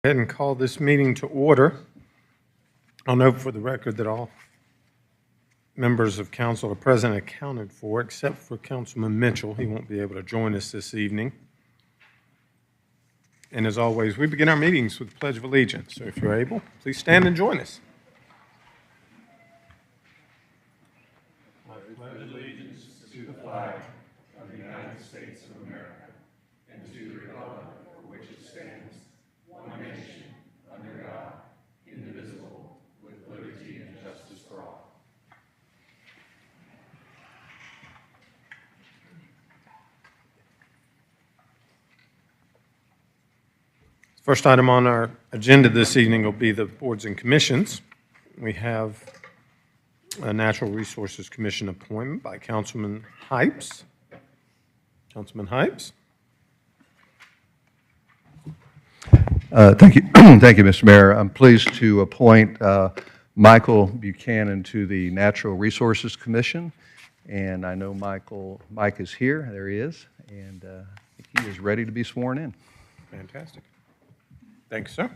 Go ahead and call this meeting to order. I'll note for the record that all members of council are present and accounted for, except for Councilman Mitchell. He won't be able to join us this evening. And as always, we begin our meetings with the Pledge of Allegiance. So if you're able, please stand and join us. I pledge allegiance to the flag of the United States of America and to the republic for which it stands, one nation, under God, indivisible, with liberty and justice for all. First item on our agenda this evening will be the boards and commissions. We have a Natural Resources Commission appointment by Councilman Hypes. Councilman Hypes. Thank you, thank you, Mr. Mayor. I'm pleased to appoint Michael Buchanan to the Natural Resources Commission, and I know Mike is here. There he is, and I think he is ready to be sworn in. Fantastic. Thanks, sir.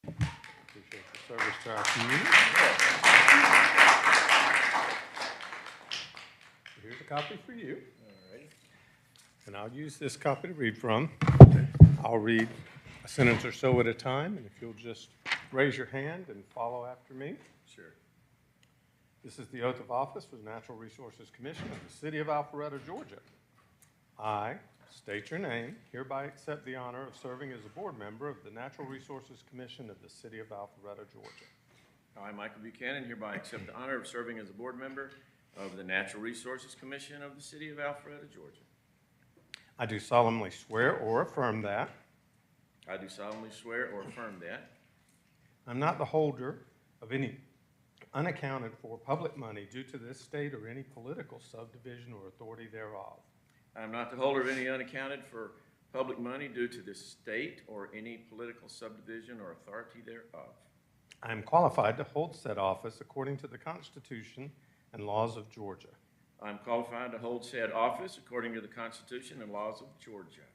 Appreciate the service to our community. Here's a copy for you. All right. And I'll use this copy to read from. I'll read a sentence or so at a time, and if you'll just raise your hand and follow after me. Sure. This is the oath of office for the Natural Resources Commission of the City of Alpharetta, Georgia. I state your name, hereby accept the honor of serving as a board member of the Natural Resources Commission of the City of Alpharetta, Georgia. I, Michael Buchanan, hereby accept the honor of serving as a board member of the Natural Resources Commission of the City of Alpharetta, Georgia. I do solemnly swear or affirm that I do solemnly swear or affirm that I'm not the holder of any unaccounted for public money due to this state or any political subdivision or authority thereof. I am not the holder of any unaccounted for public money due to this state or any political subdivision or authority thereof. I am qualified to hold said office according to the Constitution and laws of Georgia. I am qualified to hold said office according to the Constitution and laws of Georgia.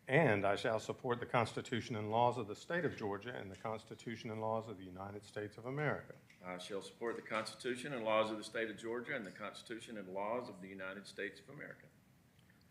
And I shall support the Constitution and laws of the state of Georgia and the Constitution and laws of the United States of America. I shall support the Constitution and laws of the state of Georgia and the Constitution and laws of the United States of America.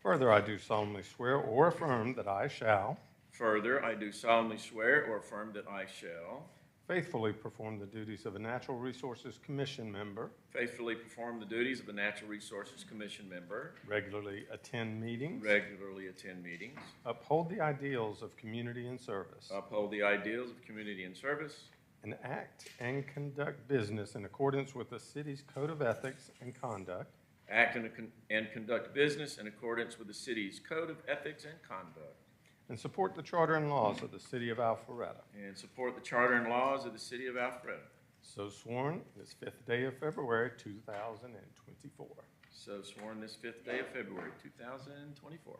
Further, I do solemnly swear or affirm that I shall Further, I do solemnly swear or affirm that I shall faithfully perform the duties of a Natural Resources Commission member, faithfully perform the duties of a Natural Resources Commission member, regularly attend meetings, regularly attend meetings, uphold the ideals of community and service, uphold the ideals of community and service, and act and conduct business in accordance with the city's Code of Ethics and Conduct, act and conduct business in accordance with the city's Code of Ethics and Conduct, and support the charter and laws of the City of Alpharetta. and support the charter and laws of the City of Alpharetta. So sworn this 5th day of February, 2024. So sworn this 5th day of February, 2024.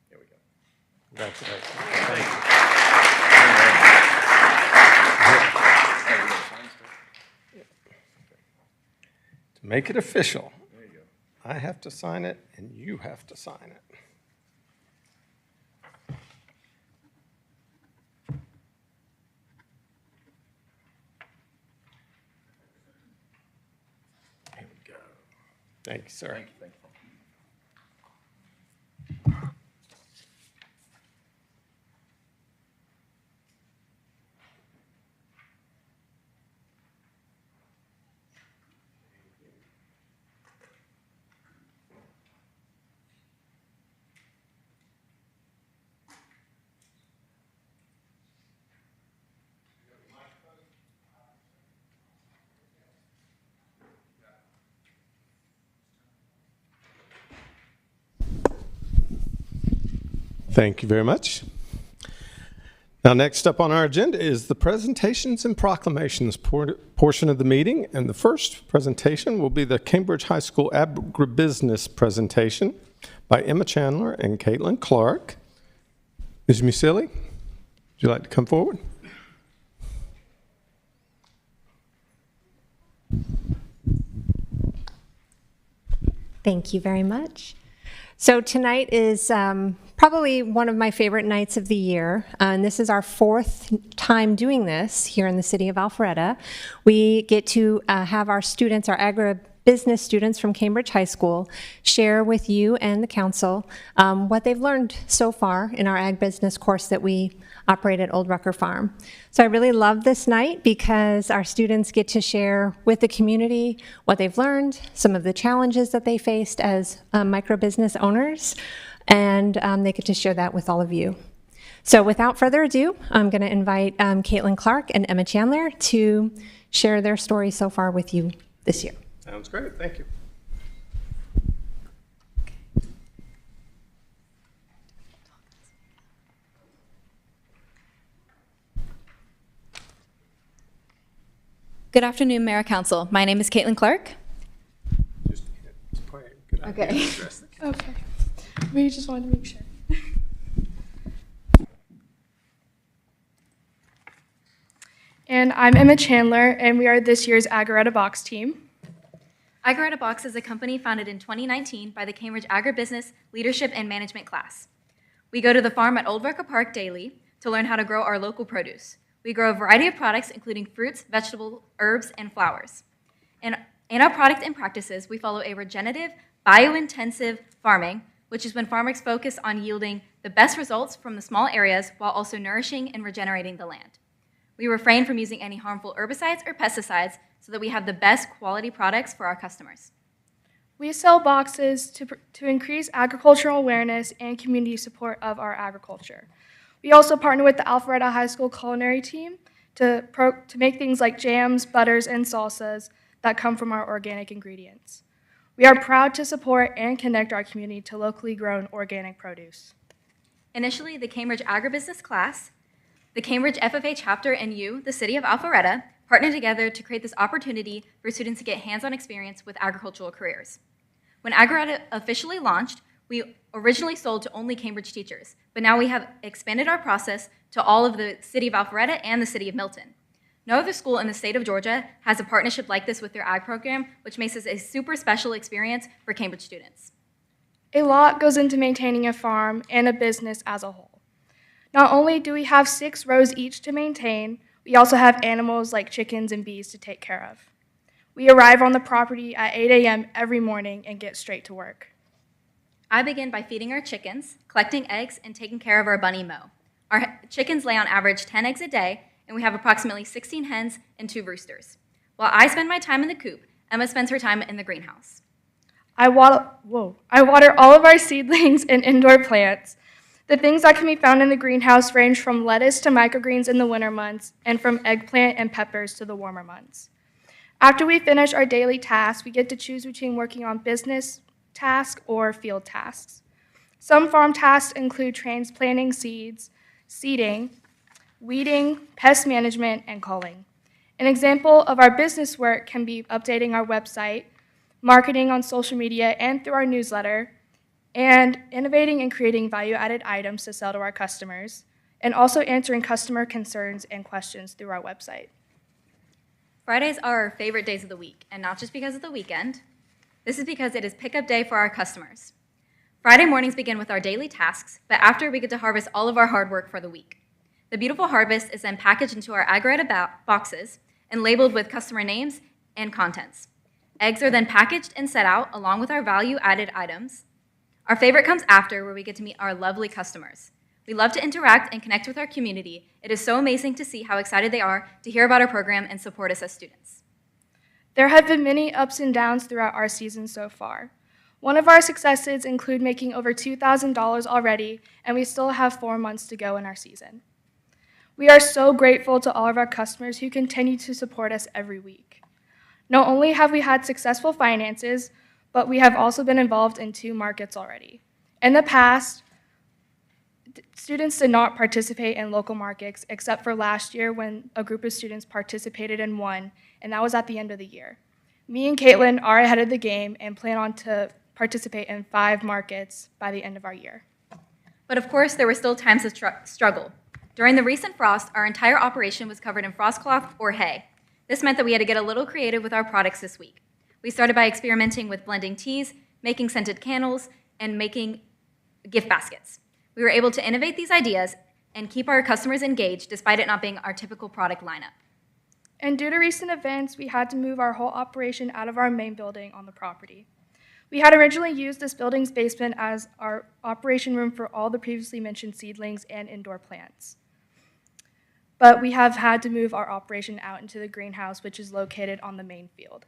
Here we go. Congratulations. Thank you. To make it official, There you go. I have to sign it and you have to sign it. There we go. Thank you, sir. Thank you. Thank you. Thank you very much. Now, next up on our agenda is the presentations and proclamations portion of the meeting. And the first presentation will be the Cambridge High School Agribusiness presentation by Emma Chandler and Caitlin Clark. Ms. Musili, would you like to come forward? Thank you very much. So tonight is probably one of my favorite nights of the year, and this is our fourth time doing this here in the city of Alpharetta. We get to have our students, our agribusiness students from Cambridge High School, share with you and the council what they've learned so far in our ag business course that we operate at Old Rucker Farm. So I really love this night because our students get to share with the community what they've learned, some of the challenges that they faced as micro business owners, and they get to share that with all of you. So without further ado, I'm going to invite Caitlin Clark and Emma Chandler to share their story so far with you this year. Sounds great. Thank you. Good afternoon, Mayor Council. My name is Caitlin Clark. Just it's probably a good idea to address the camera. Okay. We just wanted to make sure. And I'm Emma Chandler, and we are this year's Alpharetta Box team. Alpharetta Box is a company founded in 2019 by the Cambridge Agribusiness Leadership and Management class. We go to the farm at Old Rucker Park daily to learn how to grow our local produce. We grow a variety of products, including fruits, vegetables, herbs, and flowers. And in our product and practices, we follow a regenerative, bio-intensive farming, which is when farmers focus on yielding the best results from the small areas while also nourishing and regenerating the land. We refrain from using any harmful herbicides or pesticides so that we have the best quality products for our customers. We sell boxes to increase agricultural awareness and community support of our agriculture. We also partner with the Alpharetta High School culinary team to make things like jams, butters, and salsas that come from our organic ingredients. We are proud to support and connect our community to locally grown organic produce. Initially, the Cambridge Agribusiness class, the Cambridge FFA chapter, and you, the city of Alpharetta, partnered together to create this opportunity for students to get hands-on experience with agricultural careers. When Alpharetta officially launched, we originally sold to only Cambridge teachers, but now we have expanded our process to all of the city of Alpharetta and the city of Milton. No other school in the state of Georgia has a partnership like this with their ag program, which makes this a super special experience for Cambridge students. A lot goes into maintaining a farm and a business as a whole. Not only do we have 6 rows each to maintain, we also have animals like chickens and bees to take care of. We arrive on the property at 8 a.m. every morning and get straight to work. I begin by feeding our chickens, collecting eggs, and taking care of our bunny mow. Our chickens lay on average 10 eggs a day, and we have approximately 16 hens and 2 roosters. While I spend my time in the coop, Emma spends her time in the greenhouse. I water all of our seedlings and indoor plants. The things that can be found in the greenhouse range from lettuce to microgreens in the winter months, and from eggplant and peppers to the warmer months. After we finish our daily tasks, we get to choose between working on business tasks or field tasks. Some farm tasks include transplanting seeds, seeding, weeding, pest management, and culling. An example of our business work can be updating our website, marketing on social media and through our newsletter, and innovating and creating value-added items to sell to our customers, and also answering customer concerns and questions through our website. Fridays are our favorite days of the week, and not just because of the weekend. This is because it is pickup day for our customers. Friday mornings begin with our daily tasks, but after we get to harvest all of our hard work for the week. The beautiful harvest is then packaged into our Alpharetta boxes and labeled with customer names and contents. Eggs are then packaged and set out along with our value-added items. Our favorite comes after, where we get to meet our lovely customers. We love to interact and connect with our community. It is so amazing to see how excited they are to hear about our program and support us as students. There have been many ups and downs throughout our season so far. One of our successes include making over $2,000 already, and we still have 4 months to go in our season. We are so grateful to all of our customers who continue to support us every week. Not only have we had successful finances, but we have also been involved in 2 markets already. In the past, students did not participate in local markets except for last year when a group of students participated in one, and that was at the end of the year. Me and Caitlin are ahead of the game and plan on to participate in 5 markets by the end of our year. But of course, there were still times of struggle. During the recent frost, our entire operation was covered in frost cloth or hay. This meant that we had to get a little creative with our products this week. We started by experimenting with blending teas, making scented candles, and making gift baskets. We were able to innovate these ideas and keep our customers engaged despite it not being our typical product lineup. And due to recent events, we had to move our whole operation out of our main building on the property. We had originally used this building's basement as our operation room for all the previously mentioned seedlings and indoor plants. But we have had to move our operation out into the greenhouse, which is located on the main field.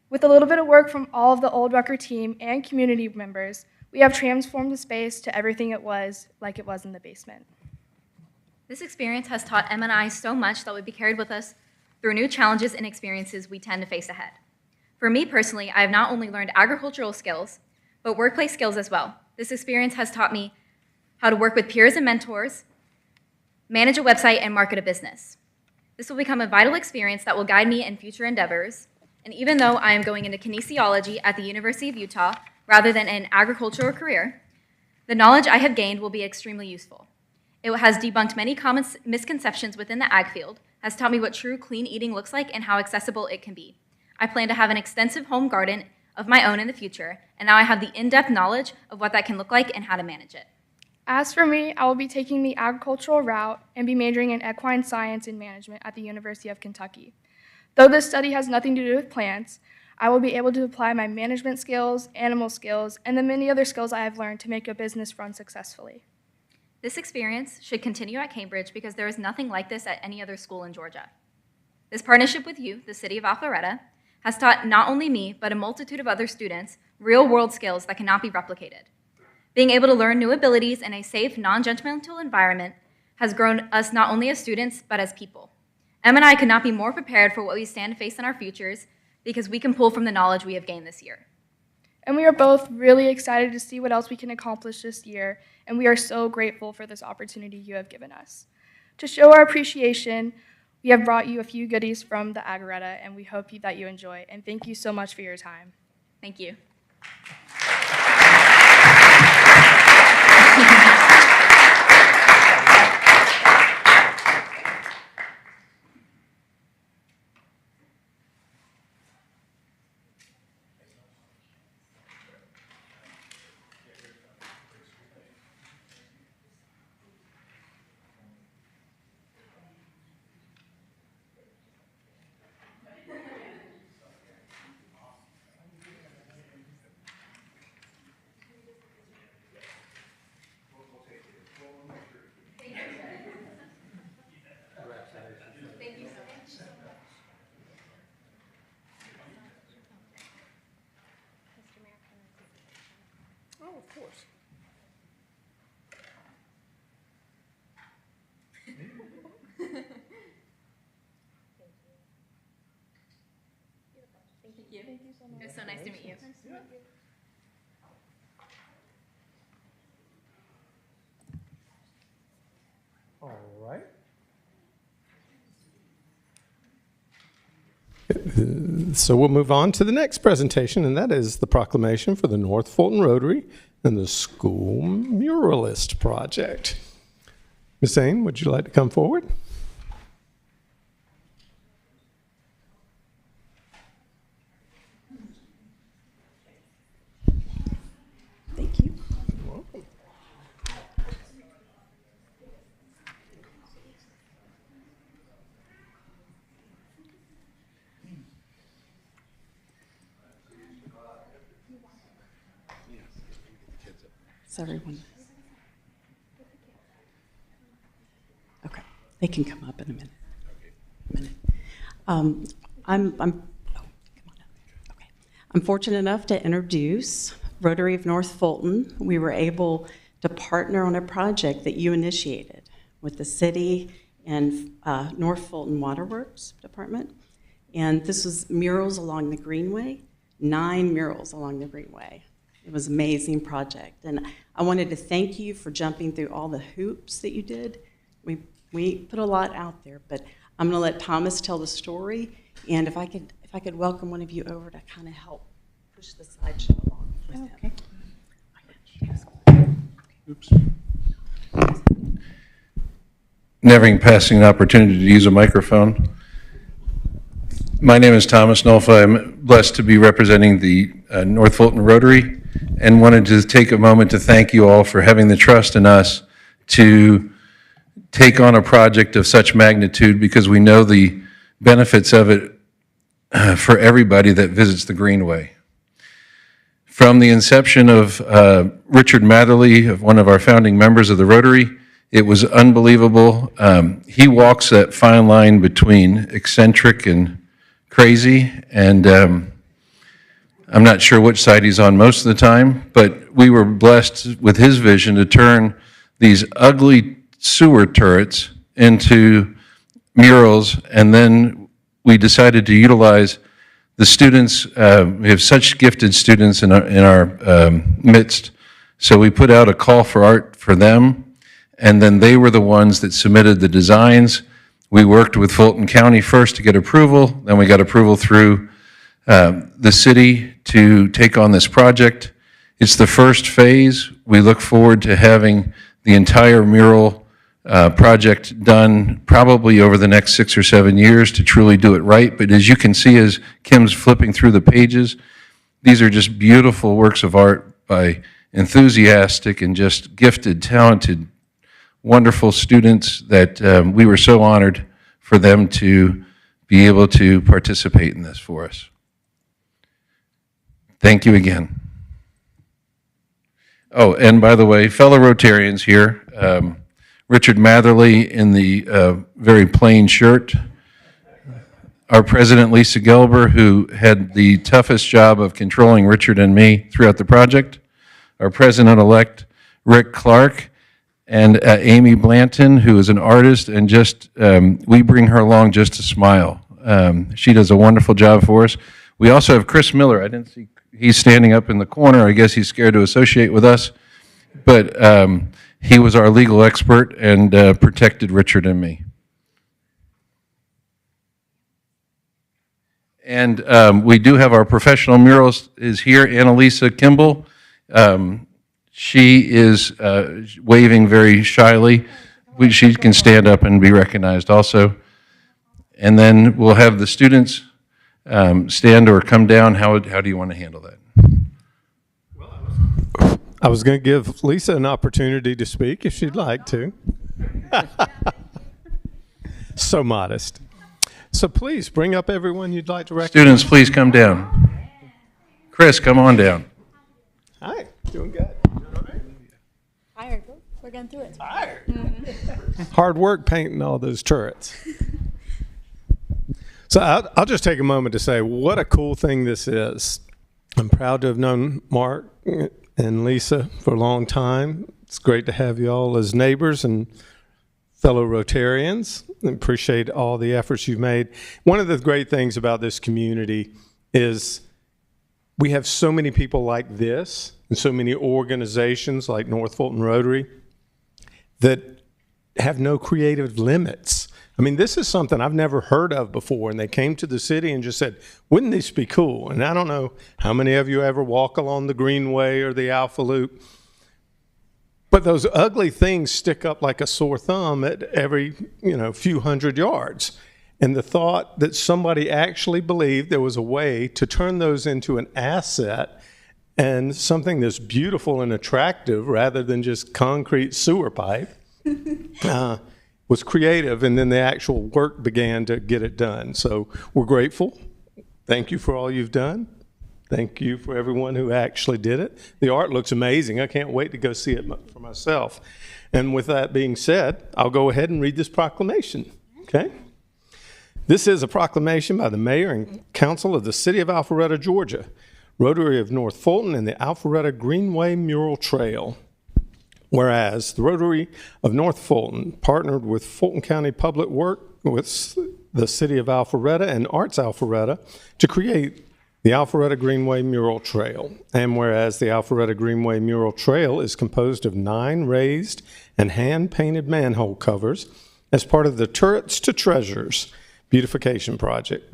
With a little bit of work from all of the Old Rucker team and community members, we have transformed the space to everything it was, like it was in the basement. This experience has taught Em and I so much that will be carried with us through new challenges and experiences we tend to face ahead. For me personally, I have not only learned agricultural skills, but workplace skills as well. This experience has taught me how to work with peers and mentors, manage a website, and market a business. This will become a vital experience that will guide me in future endeavors, and even though I am going into kinesiology at the University of Utah rather than an agricultural career, the knowledge I have gained will be extremely useful. It has debunked many common misconceptions within the ag field, has taught me what true clean eating looks like and how accessible it can be. I plan to have an extensive home garden of my own in the future, and now I have the in-depth knowledge of what that can look like and how to manage it. As for me, I will be taking the agricultural route and be majoring in equine science and management at the University of Kentucky. Though this study has nothing to do with plants, I will be able to apply my management skills, animal skills, and the many other skills I have learned to make a business run successfully. This experience should continue at Cambridge because there is nothing like this at any other school in Georgia. This partnership with you, the city of Alpharetta, has taught not only me, but a multitude of other students real-world skills that cannot be replicated. Being able to learn new abilities in a safe, non-judgmental environment has grown us not only as students, but as people. Em and I could not be more prepared for what we stand to face in our futures because we can pull from the knowledge we have gained this year. And we are both really excited to see what else we can accomplish this year, and we are so grateful for this opportunity you have given us. To show our appreciation, we have brought you a few goodies from the Alpharetta, and we hope that you enjoy. And thank you so much for your time. Thank you. Oh, of course. It was so nice to meet you. All right. So we'll move on to the next presentation, and that is the proclamation for the North Fulton Rotary and the School Muralist Project. Ms. Ain, would you like to come forward? Thank you. You're welcome. Is everyone? Okay, they can come up in a minute. I'm fortunate enough to introduce Rotary of North Fulton. We were able to partner on a project that you initiated with the city and North Fulton Waterworks Department. And this was murals along the Greenway, 9 murals along the Greenway. It was an amazing project. And I wanted to thank you for jumping through all the hoops that you did. We put a lot out there, but I'm going to let Thomas tell the story. And if I could welcome one of you over to kind of help push the slideshow along with him. Oops. Never passing an opportunity to use a microphone. My name is Thomas Nolfa. I'm blessed to be representing the North Fulton Rotary and wanted to take a moment to thank you all for having the trust in us to take on a project of such magnitude, because we know the benefits of it for everybody that visits the Greenway. From the inception of Richard Matherly, of one of our founding members of the Rotary, it was unbelievable. He walks that fine line between eccentric and crazy, and I'm not sure which side he's on most of the time, but we were blessed with his vision to turn these ugly sewer turrets into murals, and then we decided to utilize the students. We have such gifted students in our midst, so we put out a call for art for them, and then they were the ones that submitted the designs. We worked with Fulton County first to get approval, then we got approval through the city to take on this project. It's the first phase. We look forward to having the entire mural project done probably over the next 6 or 7 years to truly do it right. But as you can see, as Kim's flipping through the pages, these are just beautiful works of art by enthusiastic and just gifted, talented, wonderful students that we were so honored for them to be able to participate in this for us. Thank you again. Oh, and by the way, fellow Rotarians here, Richard Matherly in the very plain shirt, our president, Lisa Gelber, who had the toughest job of controlling Richard and me throughout the project, our president-elect, Rick Clark, and Amy Blanton, who is an artist, and just, we bring her along just to smile. She does a wonderful job for us. We also have Chris Miller. I didn't see, he's standing up in the corner. I guess he's scared to associate with us, but he was our legal expert and protected Richard and me. And we do have our professional murals is here, Annalisa Kimball. She is waving very shyly. She can stand up and be recognized also. And then we'll have the students stand or come down. How do you want to handle that? I was going to give Lisa an opportunity to speak if she'd like to. So modest. So please bring up everyone you'd like to recognize. Students, please come down. Chris, come on down. Hi, doing good. Tired. We're getting through it. Tired. Hard work painting all those turrets. So I'll just take a moment to say what a cool thing this is. I'm proud to have known Mark and Lisa for a long time. It's great to have you all as neighbors and fellow Rotarians. I appreciate all the efforts you've made. One of the great things about this community is we have so many people like this and so many organizations like North Fulton Rotary that have no creative limits. I mean, this is something I've never heard of before, and they came to the city and just said, wouldn't this be cool? And I don't know how many of you ever walk along the Greenway or the Alpha Loop, but those ugly things stick up like a sore thumb at every, few hundred yards. And the thought that somebody actually believed there was a way to turn those into an asset and something that's beautiful and attractive rather than just concrete sewer pipe was creative, and then the actual work began to get it done. So we're grateful. Thank you for all you've done. Thank you for everyone who actually did it. The art looks amazing. I can't wait to go see it for myself. And with that being said, I'll go ahead and read this proclamation, okay? This is a proclamation by the Mayor and Council of the City of Alpharetta, Georgia, Rotary of North Fulton, and the Alpharetta Greenway Mural Trail. Whereas the Rotary of North Fulton partnered with Fulton County Public Works, with the City of Alpharetta and Arts Alpharetta to create the Alpharetta Greenway Mural Trail. And whereas the Alpharetta Greenway Mural Trail is composed of 9 raised and hand-painted manhole covers as part of the Turrets to Treasures beautification project.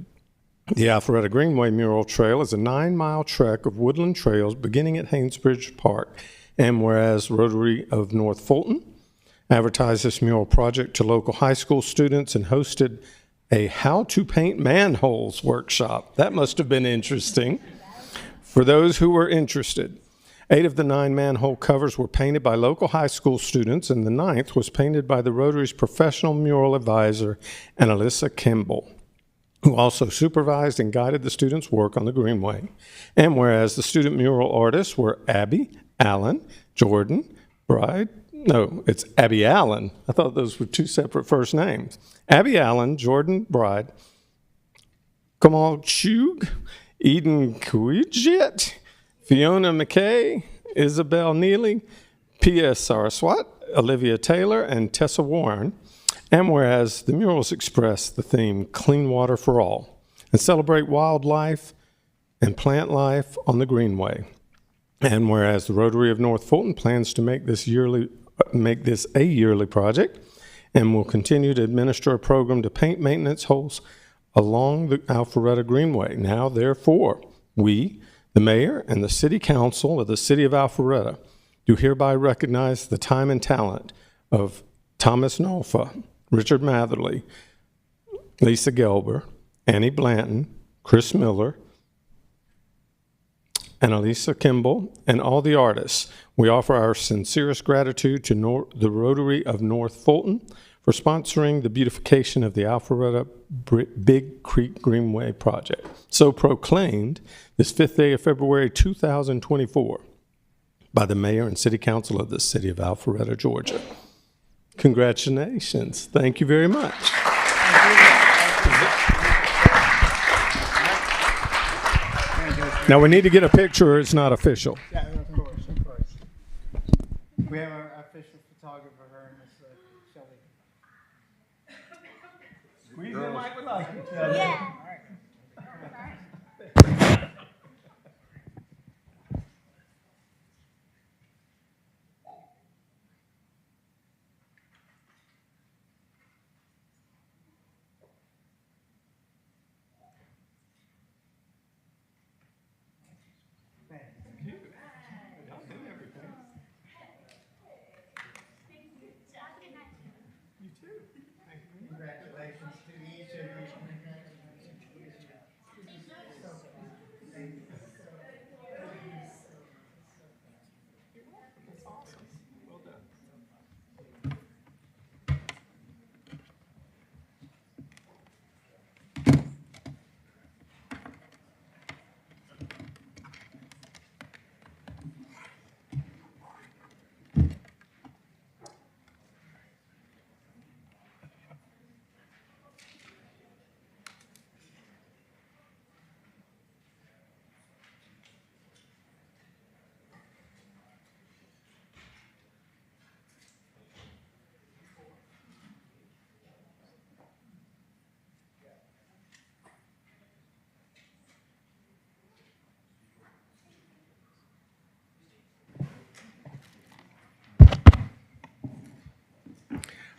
The Alpharetta Greenway Mural Trail is a 9-mile trek of woodland trails beginning at Haynesbridge Park. And whereas Rotary of North Fulton advertised this mural project to local high school students and hosted a how to paint manholes workshop. That must have been interesting for those who were interested. 8 of the 9 manhole covers were painted by local high school students, and the 9th was painted by the Rotary's professional mural advisor, Alyssa Kimball, who also supervised and guided the students' work on the Greenway. And whereas the student mural artists were Abby Allen, Jordan Bride, no, it's Abby Allen. I thought those were 2 separate first names. Abby Allen, Jordan Bride, Kamal Chug, Eden Kuijit, Fiona McKay, Isabel Neely, P.S. Saraswat, Olivia Taylor, and Tessa Warren. And whereas the murals express the theme Clean Water for All and celebrate wildlife and plant life on the Greenway. And whereas the Rotary of North Fulton plans to make this a yearly project and will continue to administer a program to paint maintenance holes along the Alpharetta Greenway. Now, therefore, we, the Mayor and the City Council of the City of Alpharetta, do hereby recognize the time and talent of Thomas Nolfa, Richard Matherly, Lisa Gelber, Annie Blanton, Chris Miller, and Elisa Kimball, and all the artists. We offer our sincerest gratitude to the Rotary of North Fulton for sponsoring the beautification of the Alpharetta Big Creek Greenway project. So proclaimed this 5th day of February 2024 by the Mayor and City Council of the City of Alpharetta, Georgia. Congratulations. Thank you very much. Now we need to get a picture or it's not official. Yeah, of course, of course. We have our official photographer, her and Miss Shelley. Squeeze in like we like each other. Yeah. Congratulations to each of you.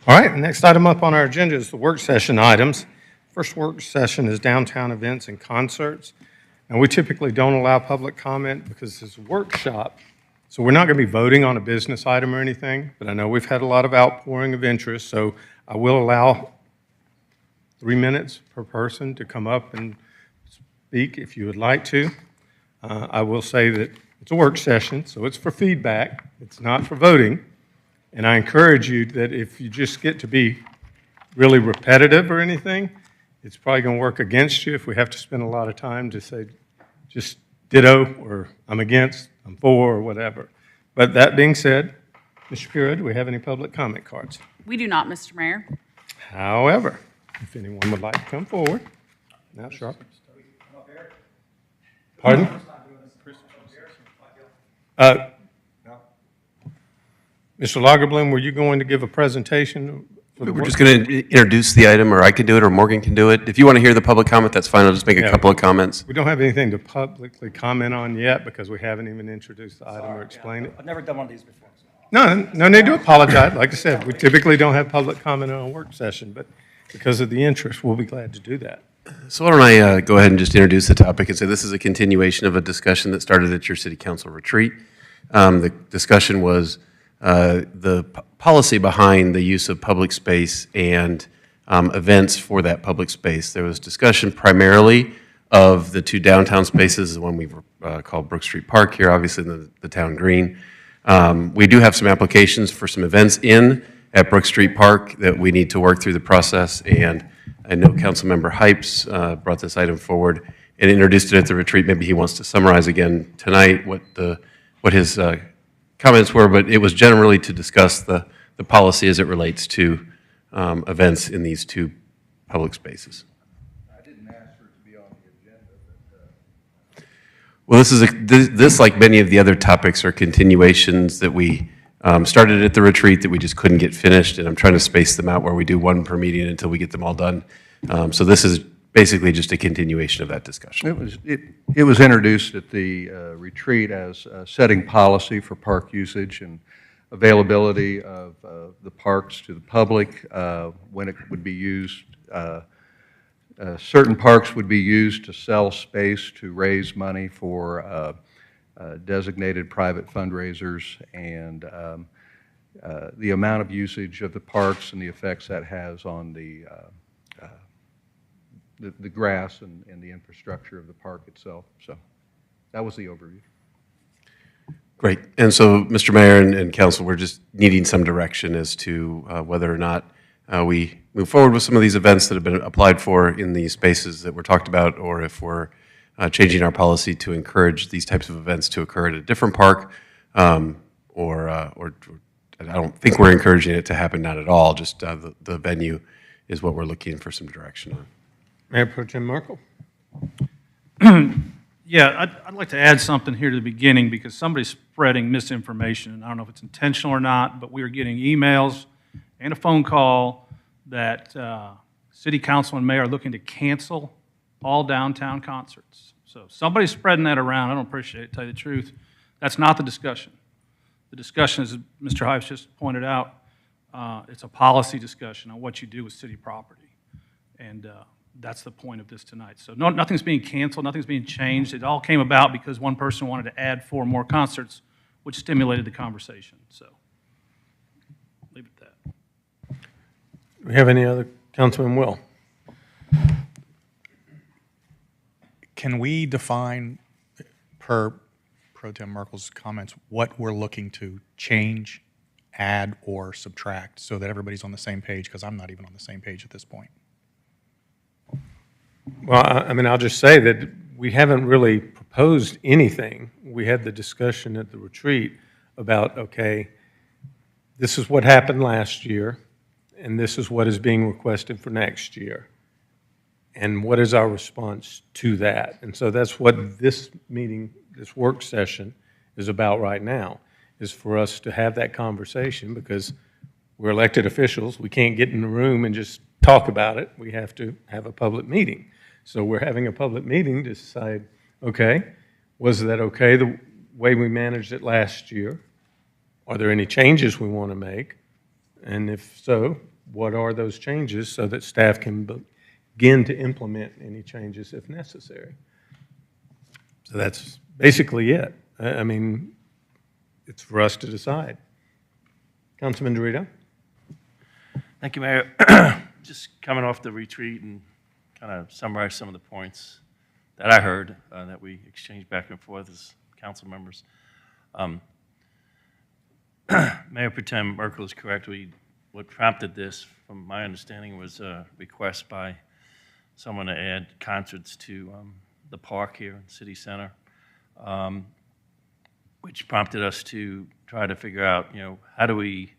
All right, the next item up on our agenda is the work session items. First work session is downtown events and concerts. And we typically don't allow public comment because it's a workshop. So we're not going to be voting on a business item or anything, but I know we've had a lot of outpouring of interest, so I will allow 3 minutes per person to come up and speak if you would like to. I will say that it's a work session, so it's for feedback. It's not for voting. And I encourage you that if you just get to be really repetitive or anything, it's probably going to work against you if we have to spend a lot of time to say just ditto or I'm against, I'm for, or whatever. But that being said, Ms. Shapiro, do we have any public comment cards? We do not, Mr. Mayor. However, if anyone would like to come forward, now, Sharp. Pardon? Mr. Lagerblum, were you going to give a presentation We're just going to introduce the item, or I can do it, or Morgan can do it. If you want to hear the public comment, that's fine. I'll just make a Yeah. couple of comments. We don't have anything to publicly comment on yet because we haven't even introduced the item or explained it. I've never done one of these before. No, no need to apologize. Like I said, we typically don't have public comment on a work session, but because of the interest, we'll be glad to do that. So why don't I go ahead and just introduce the topic and say this is a continuation of a discussion that started at your city council retreat. The discussion was the policy behind the use of public space and events for that public space. There was discussion primarily of the two downtown spaces, the one we've called Brook Street Park here, obviously in the town green. We do have some applications for some events at Brook Street Park that we need to work through the process, and I know Councilmember Hypes brought this item forward and introduced it at the retreat. Maybe he wants to summarize again tonight what his comments were, but it was generally to discuss the policy as it relates to events in these two public spaces. I didn't ask for it to be on the agenda, Well, this, like many of the other topics, are continuations that we started at the retreat that we just couldn't get finished, and I'm trying to space them out where we do one per meeting until we get them all done. So this is basically just a continuation of that discussion. it was introduced at the retreat as setting policy for park usage and availability of the parks to the public, when it would be used. Certain parks would be used to sell space to raise money for designated private fundraisers, and the amount of usage of the parks and the effects that has on the grass and the infrastructure of the park itself. So that was the overview. Great. And so, Mr. Mayor and Council, we're just needing some direction as to whether or not we move forward with some of these events that have been applied for in these spaces that were talked about, or if we're changing our policy to encourage these types of events to occur at a different park, or I don't think we're encouraging it to happen, not at all, just the venue is what we're looking for some direction on. Mayor Pro Tem Merkel. Yeah, I'd like to add something here to the beginning because somebody's spreading misinformation, and I don't know if it's intentional or not, but we are getting emails and a phone call that City Council and Mayor are looking to cancel all downtown concerts. So if somebody's spreading that around, I don't appreciate it, to tell you the truth. That's not the discussion. The discussion, as Mr. Hives just pointed out, it's a policy discussion on what you do with city property. And that's the point of this tonight. So nothing's being canceled, nothing's being changed. It all came about because one person wanted to add 4 more concerts, which stimulated the conversation. So leave it at that. Do we have any other? Councilman Will. Can we define, per Pro Tem Merkel's comments, what we're looking to change, add, or subtract so that everybody's on the same page? Because I'm not even on the same page at this point. Well, I mean, I'll just say that we haven't really proposed anything. We had the discussion at the retreat about, okay, this is what happened last year, and this is what is being requested for next year. And what is our response to that? And so that's what this meeting, this work session is about right now, is for us to have that conversation because we're elected officials. We can't get in the room and just talk about it. We have to have a public meeting. So we're having a public meeting to decide, okay, was that okay the way we managed it last year? Are there any changes we want to make? And if so, what are those changes so that staff can begin to implement any changes if necessary? So that's basically it. I mean, it's for us to decide. Councilman Dorito? Thank you, Mayor. Just coming off the retreat and kind of summarize some of the points that I heard that we exchanged back and forth as council members. Mayor Pro Tem Merkel is correct. What prompted this, from my understanding, was a request by someone to add concerts to the park here in City Center, which prompted us to try to figure out, how do we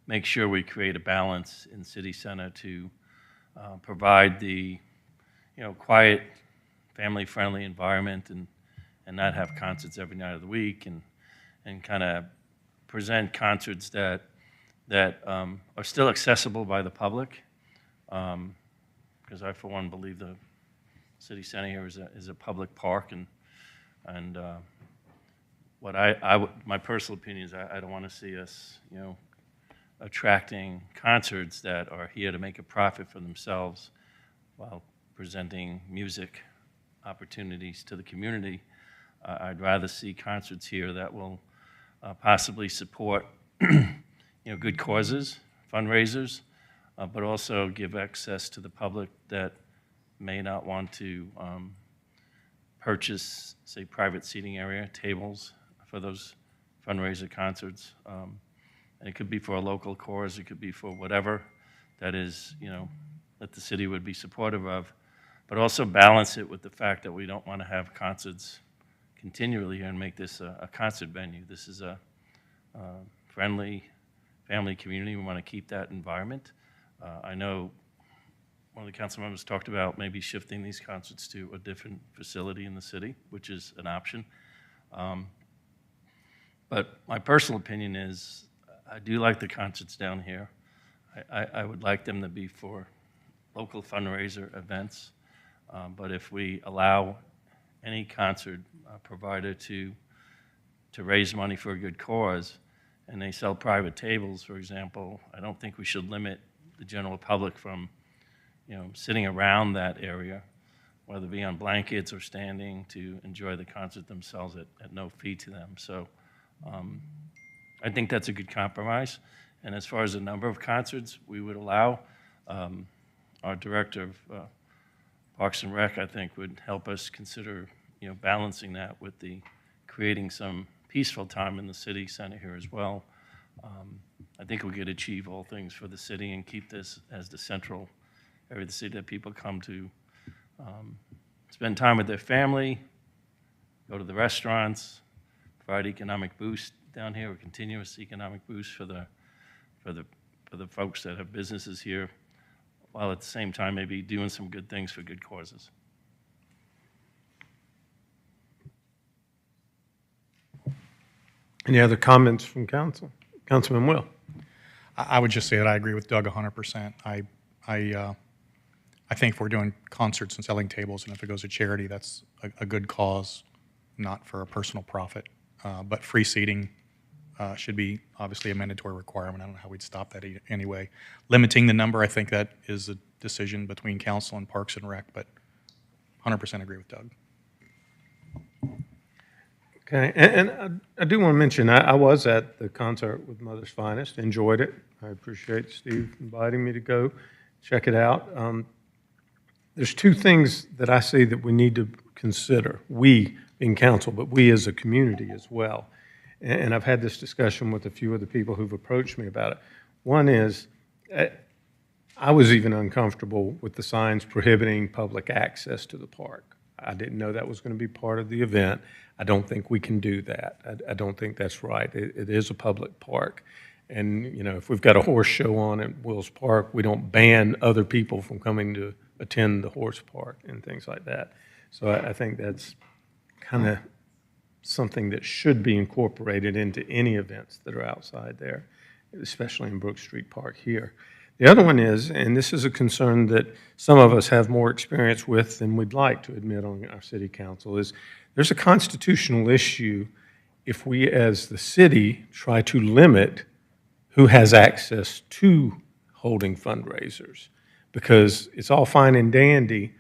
make sure we create a balance in City Center to provide the, quiet, family-friendly environment and not have concerts every night of the week and kind of present concerts that that are still accessible by the public, because I, for one, believe the city center here is a public park, and what my personal opinion is I don't want to see us, attracting concerts that are here to make a profit for themselves while presenting music opportunities to the community. I'd rather see concerts here that will possibly support good causes, fundraisers, but also give access to the public that may not want to purchase, say, private seating area, tables for those fundraiser concerts. And it could be for a local cause, it could be for whatever that is, that the city would be supportive of, but also balance it with the fact that we don't want to have concerts continually here and make this a concert venue. This is a friendly family community. We want to keep that environment. I know one of the council members talked about maybe shifting these concerts to a different facility in the city, which is an option. But my personal opinion is I do like the concerts down here. I would like them to be for local fundraiser events. But if we allow any concert provider to raise money for a good cause, and they sell private tables, for example, I don't think we should limit the general public from, sitting around that area, whether it be on blankets or standing, to enjoy the concert themselves at no fee to them. So I think that's a good compromise. And as far as the number of concerts we would allow, our director of Parks and Rec, I think, would help us consider, balancing that with creating some peaceful time in the city center here as well. I think we could achieve all things for the city and keep this as the central area of the city that people come to spend time with their family, go to the restaurants, provide economic boost down here, a continuous economic boost for the folks that have businesses here, while at the same time maybe doing some good things for good causes. Any other comments from council? Councilman Will. I would just say that I agree with Doug 100%. I think if we're doing concerts and selling tables, and if it goes to charity, that's a good cause, not for a personal profit. But free seating should be obviously a mandatory requirement. I don't know how we'd stop that anyway. Limiting the number, I think that is a decision between council and Parks and Rec, but 100% agree with Doug. Okay, and I do want to mention, I was at the concert with Mother's Finest, enjoyed it. I appreciate Steve inviting me to go check it out. There's two things that I see that we need to consider, we in council, but we as a community as well. And I've had this discussion with a few of the people who've approached me about it. One is, I was even uncomfortable with the signs prohibiting public access to the park. I didn't know that was going to be part of the event. I don't think we can do that. I don't think that's right. It is a public park. And, if we've got a horse show on at Wills Park, we don't ban other people from coming to attend the horse park and things like that. So I think that's kind of something that should be incorporated into any events that are outside there, especially in Brook Street Park here. The other one is, and this is a concern that some of us have more experience with than we'd like to admit on our city council, is there's a constitutional issue if we as the city try to limit who has access to holding fundraisers, because it's all fine and dandy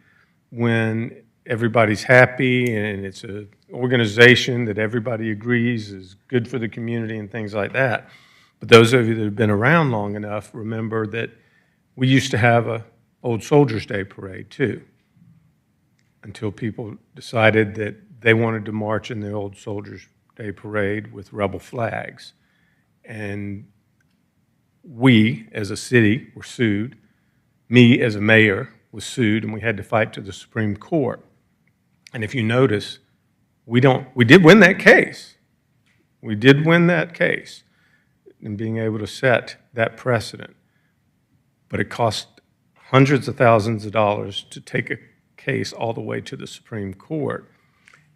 when everybody's happy and it's an organization that everybody agrees is good for the community and things like that. But those of you that have been around long enough remember that we used to have a Old Soldiers' Day parade too, until people decided that they wanted to march in the Old Soldiers' Day parade with rebel flags. And we, as a city, were sued. Me, as a mayor, was sued, and we had to fight to the Supreme Court. And if you notice, we did win that case. We did win that case in being able to set that precedent. But it cost hundreds of thousands of dollars to take a case all the way to the Supreme Court.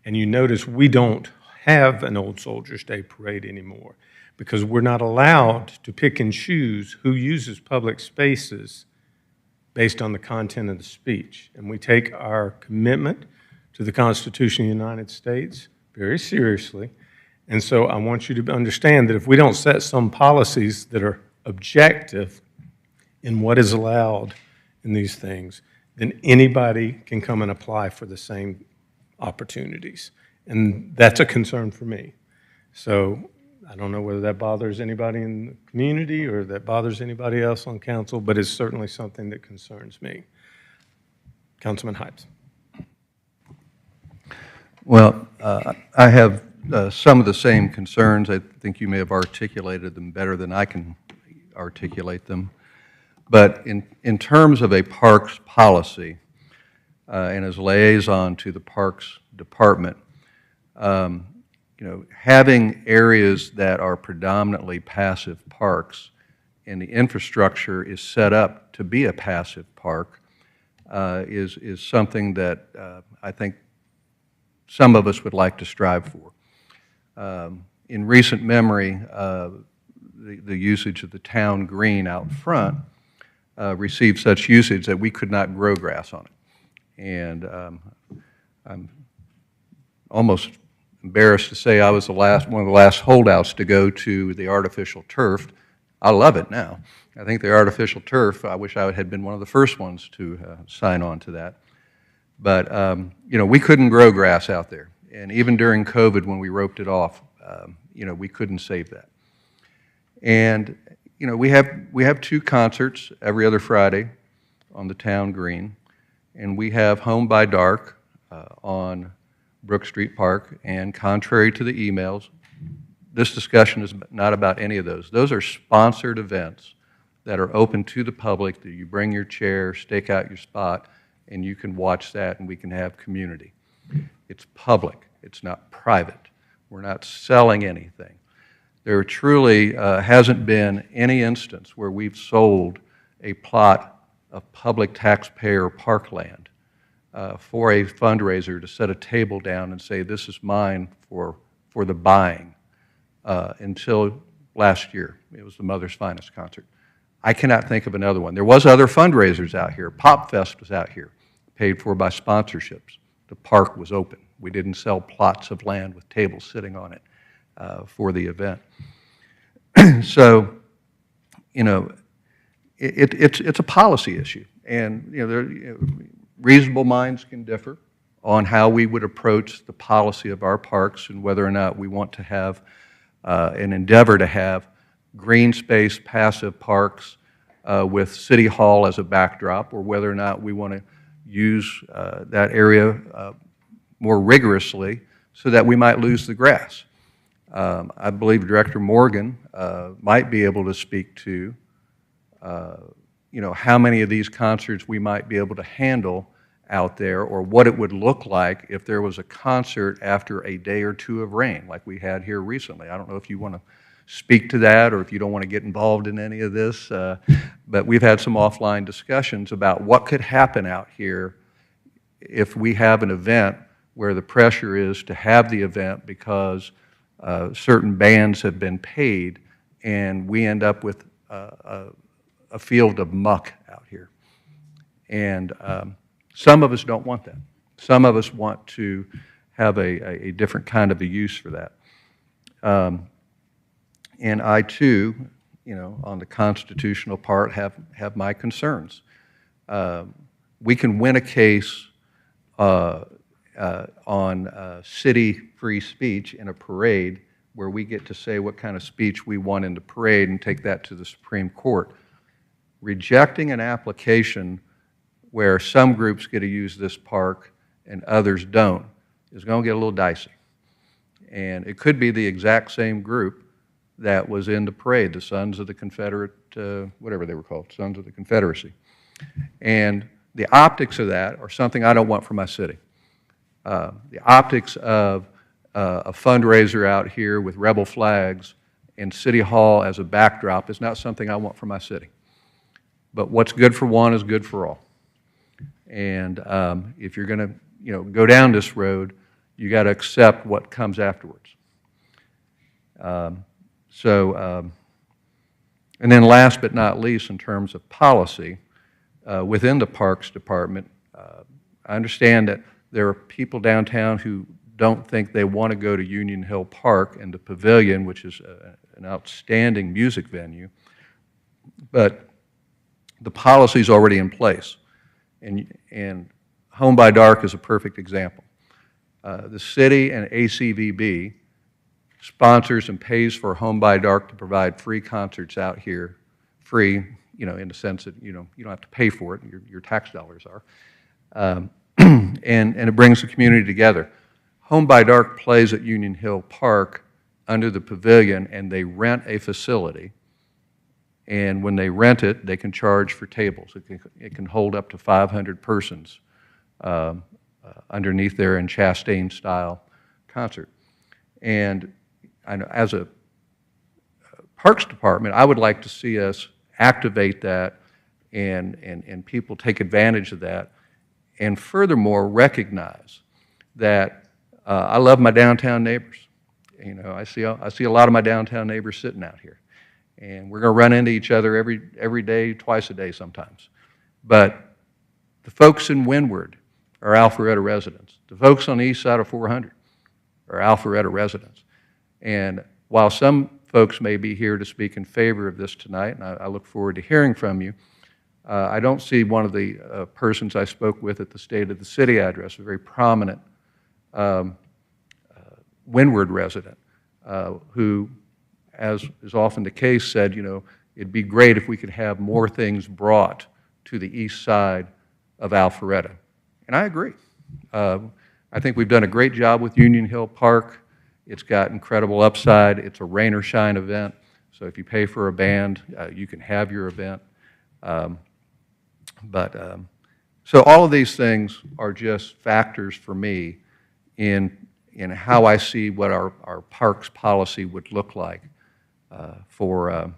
And you notice we don't have an Old Soldiers' Day parade anymore. because we're not allowed to pick and choose who uses public spaces based on the content of the speech. And we take our commitment to the Constitution of the United States very seriously. And so I want you to understand that if we don't set some policies that are objective in what is allowed in these things, then anybody can come and apply for the same opportunities. And that's a concern for me. So I don't know whether that bothers anybody in the community or that bothers anybody else on council, but it's certainly something that concerns me. Councilman Hypes. Well, I have some of the same concerns. I think you may have articulated them better than I can articulate them. But in terms of a parks policy, and as liaison to the Parks Department, having areas that are predominantly passive parks and the infrastructure is set up to be a passive park is something that I think some of us would like to strive for. In recent memory, the usage of the town green out front received such usage that we could not grow grass on it. And I'm almost embarrassed to say I was one of the last holdouts to go to the artificial turf. I love it now. I think the artificial turf, I wish I had been one of the first ones to sign on to that. But, we couldn't grow grass out there. And even during COVID, when we roped it off, we couldn't save that. And, we have 2 concerts every other Friday on the town green. And we have Home by Dark on Brook Street Park. And contrary to the emails, this discussion is not about any of those. Those are sponsored events that are open to the public, that you bring your chair, stake out your spot, and you can watch that and we can have community. It's public. It's not private. We're not selling anything. There truly hasn't been any instance where we've sold a plot of public taxpayer parkland for a fundraiser to set a table down and say, this is mine for the buying, until last year. It was the Mother's Finest concert. I cannot think of another one. There was other fundraisers out here. Pop Fest was out here, paid for by sponsorships. The park was open. We didn't sell plots of land with tables sitting on it for the event. So, it's a policy issue. And, reasonable minds can differ on how we would approach the policy of our parks and whether or not we want to have an endeavor to have green space, passive parks with City Hall as a backdrop, or whether or not we want to use that area more rigorously so that we might lose the grass. I believe Director Morgan might be able to speak to how many of these concerts we might be able to handle out there, or what it would look like if there was a concert after a day or 2 of rain like we had here recently. I don't know if you want to speak to that or if you don't want to get involved in any of this, but we've had some offline discussions about what could happen out here if we have an event where the pressure is to have the event because certain bands have been paid and we end up with a field of muck out here. And some of us don't want that. Some of us want to have a different kind of a use for that. And I too, on the constitutional part, have my concerns. We can win a case on city free speech in a parade where we get to say what kind of speech we want in the parade and take that to the Supreme Court. Rejecting an application where some groups get to use this park and others don't is going to get a little dicey. And it could be the exact same group that was in the parade, the Sons of the Confederate, whatever they were called, Sons of the Confederacy. And the optics of that are something I don't want for my city. The optics of a fundraiser out here with rebel flags and City Hall as a backdrop is not something I want for my city. But what's good for one is good for all. And if you're going to go down this road, you got to accept what comes afterwards. So, and then last but not least, in terms of policy, within the Parks Department, I understand that there are people downtown who don't think they want to go to Union Hill Park and the Pavilion, which is an outstanding music venue, but the policy is already in place. And Home by Dark is a perfect example. The city and ACVB sponsors and pays for Home by Dark to provide free concerts out here, free, you know, in the sense that, you know, you don't have to pay for it, your tax dollars are. And it brings the community together. Home by Dark plays at Union Hill Park under the pavilion, and they rent a facility. And when they rent it, they can charge for tables. It can hold up to 500 persons underneath there in Chastain-style concert. And I know as a Parks Department, I would like to see us activate that and people take advantage of that. And furthermore, recognize that I love my downtown neighbors. You know, I see a lot of my downtown neighbors sitting out here. And we're going to run into each other every day, twice a day sometimes. But the folks in Windward are Alpharetta residents. The folks on the east side of 400 are Alpharetta residents. And while some folks may be here to speak in favor of this tonight, and I look forward to hearing from you, I don't see one of the persons I spoke with at the State of the City address, a very prominent Windward resident, who, as is often the case, said, you know, it'd be great if we could have more things brought to the east side of Alpharetta. And I agree. I think we've done a great job with Union Hill Park. It's got incredible upside. It's a rain or shine event. So if you pay for a band, you can have your event. So all of these things are just factors for me in how I see what our parks policy would look like for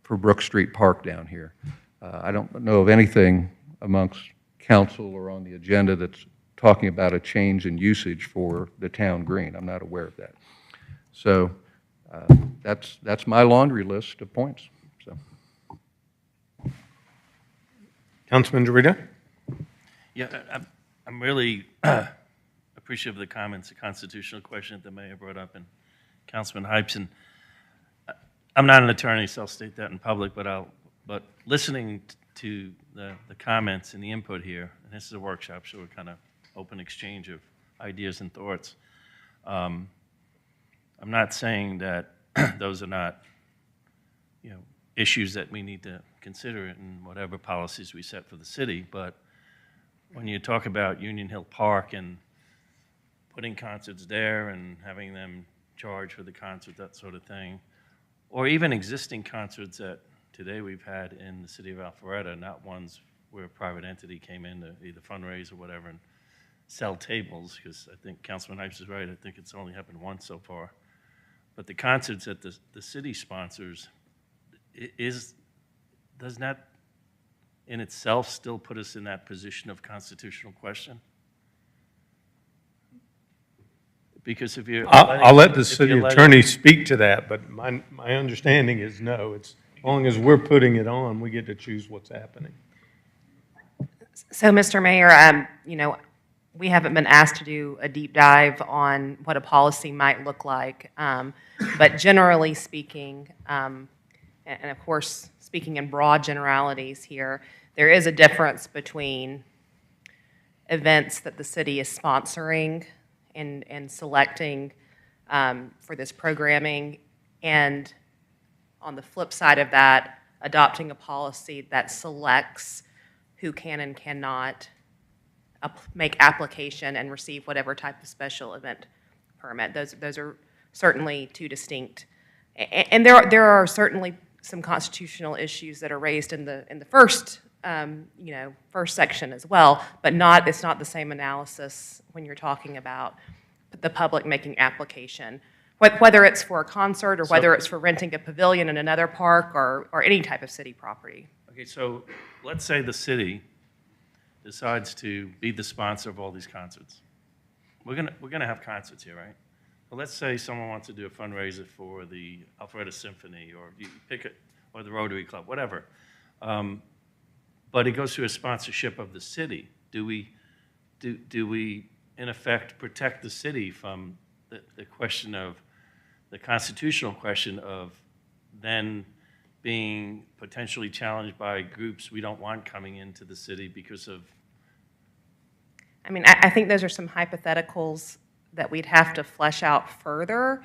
Brook Street Park down here. I don't know of anything amongst council or on the agenda that's talking about a change in usage for the town green. I'm not aware of that. So that's my laundry list of points. So. Councilman DeRita? Yeah, I'm really appreciative of the comments, the constitutional question that the mayor brought up, and Councilman Hypes. I'm not an attorney, so I'll state that in public, but listening to the comments and the input here, and this is a workshop, so we're kind of open exchange of ideas and thoughts. I'm not saying that those are not, you know, issues that we need to consider in whatever policies we set for the city, but when you talk about Union Hill Park and putting concerts there and having them charge for the concert, that sort of thing, or even existing concerts that today we've had in the city of Alpharetta, not ones where a private entity came in to either fundraise or whatever and sell tables, because I think Councilman Hypes is right, I think it's only happened once so far. But the concerts that the city sponsors, does that in itself still put us in that position of constitutional question? Because if you're I'll let the city attorney speak to that, but my understanding is no. It's as long as we're putting it on, we get to choose what's happening. So, Mr. Mayor, you know, we haven't been asked to do a deep dive on what a policy might look like, but generally speaking, and of course, speaking in broad generalities here, there is a difference between events that the city is sponsoring and selecting for this programming, and on the flip side of that, adopting a policy that selects who can and cannot make application and receive whatever type of special event permit. Those are certainly two distinct, and there are certainly some constitutional issues that are raised in the first first section as well, but it's not the same analysis when you're talking about the public making application, whether it's for a concert or whether it's for renting a pavilion in another park or any type of city property. Okay, so let's say the city decides to be the sponsor of all these concerts. We're gonna have concerts here, right? well, let's say someone wants to do a fundraiser for the Alpharetta Symphony, or you pick it, or the Rotary Club, whatever. But it goes through a sponsorship of the city. Do we, in effect, protect the city from the question of, the constitutional question of then being potentially challenged by groups we don't want coming into the city because of? I mean, I think those are some hypotheticals that we'd have to flesh out further.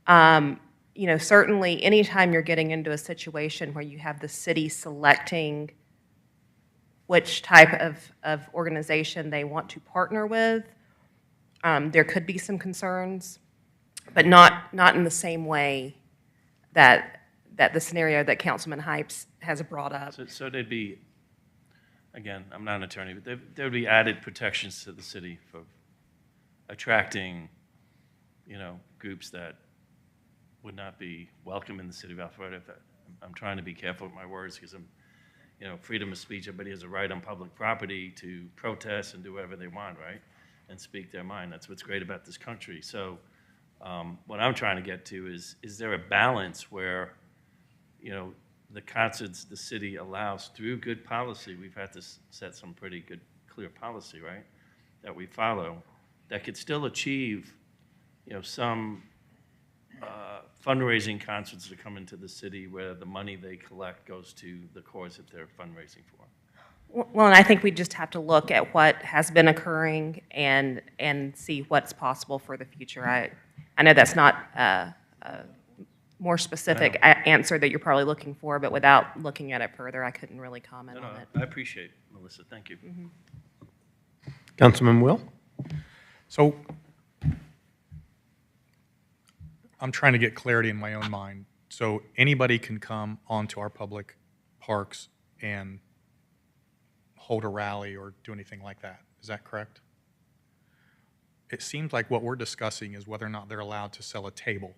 You know, certainly anytime you're getting into a situation where you have the city selecting which type of organization they want to partner with, there could be some concerns, but not in the same way that the scenario that Councilman Hypes has brought up. So there'd be, again, I'm not an attorney, but there would be added protections to the city for attracting, you know, groups that would not be welcome in the city of Alpharetta. I'm trying to be careful with my words because I'm, you know, freedom of speech, everybody has a right on public property to protest and do whatever they want, right? And speak their mind. That's what's great about this country. So what I'm trying to get to is there a balance where, you know, the concerts the city allows through good policy, we've had to set some pretty good, clear policy, right, that we follow, that could still achieve, you know, some fundraising concerts that come into the city where the money they collect goes to the cause that they're fundraising for? Well, and I think we just have to look at what has been occurring and see what's possible for the future. I know that's not a more specific answer that you're probably looking for, but without looking at it further, I couldn't really comment on it. I appreciate it, Melissa. Thank you. Mm-hmm. Councilman Will? So I'm trying to get clarity in my own mind. So anybody can come onto our public parks and hold a rally or do anything like that. Is that correct? It seems like what we're discussing is whether or not they're allowed to sell a table,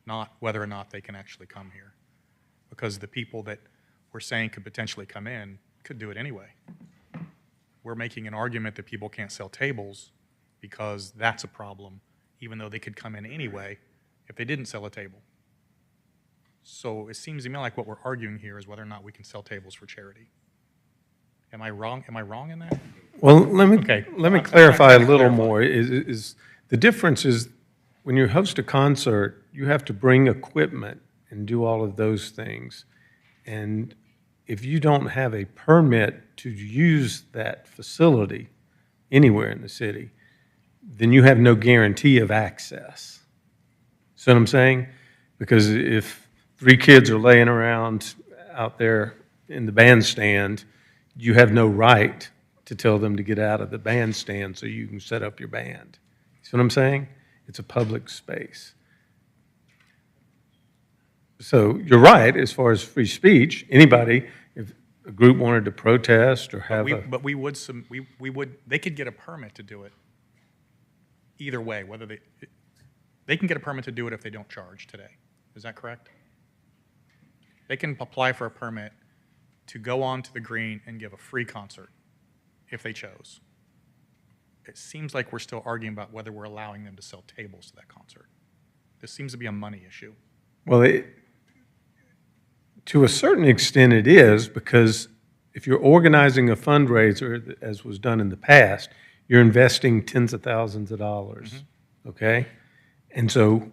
not whether or not they can actually come here. Because the people that we're saying could potentially come in could do it anyway. We're making an argument that people can't sell tables because that's a problem, even though they could come in anyway if they didn't sell a table. So it seems to me like what we're arguing here is whether or not we can sell tables for charity. Am I wrong? Am I wrong in that? Well, let me clarify a little more. Is the difference is when you host a concert, you have to bring equipment and do all of those things. And if you don't have a permit to use that facility anywhere in the city, then you have no guarantee of access. See what I'm saying? Because if 3 kids are laying around out there in the bandstand, you have no right to tell them to get out of the bandstand so you can set up your band. See what I'm saying? It's a public space. So you're right, as far as free speech, anybody, if a group wanted to protest or have they could get a permit to do it either way, whether they can get a permit to do it if they don't charge today. Is that correct? They can apply for a permit to go onto the green and give a free concert if they chose. It seems like we're still arguing about whether we're allowing them to sell tables to that concert. This seems to be a money issue. Well, to a certain extent it is, because if you're organizing a fundraiser, as was done in the past, you're investing tens of thousands of dollars, okay? And so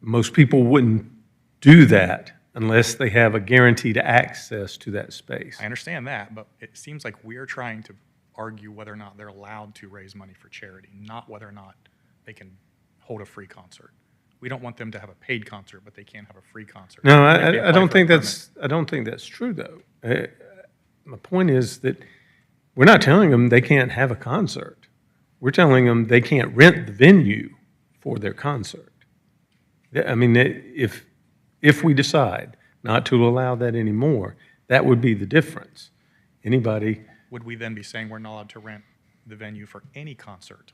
most people wouldn't do that unless they have a guaranteed access to that space. I understand that, but it seems like we're trying to argue whether or not they're allowed to raise money for charity, not whether or not they can hold a free concert. We don't want them to have a paid concert, but they can't have a free concert. No, I don't think that's true, though. My point is that we're not telling them they can't have a concert. We're telling them they can't rent the venue for their concert. I mean, if we decide not to allow that anymore, that would be the difference. Anybody. Would we then be saying we're not allowed to rent the venue for any concert?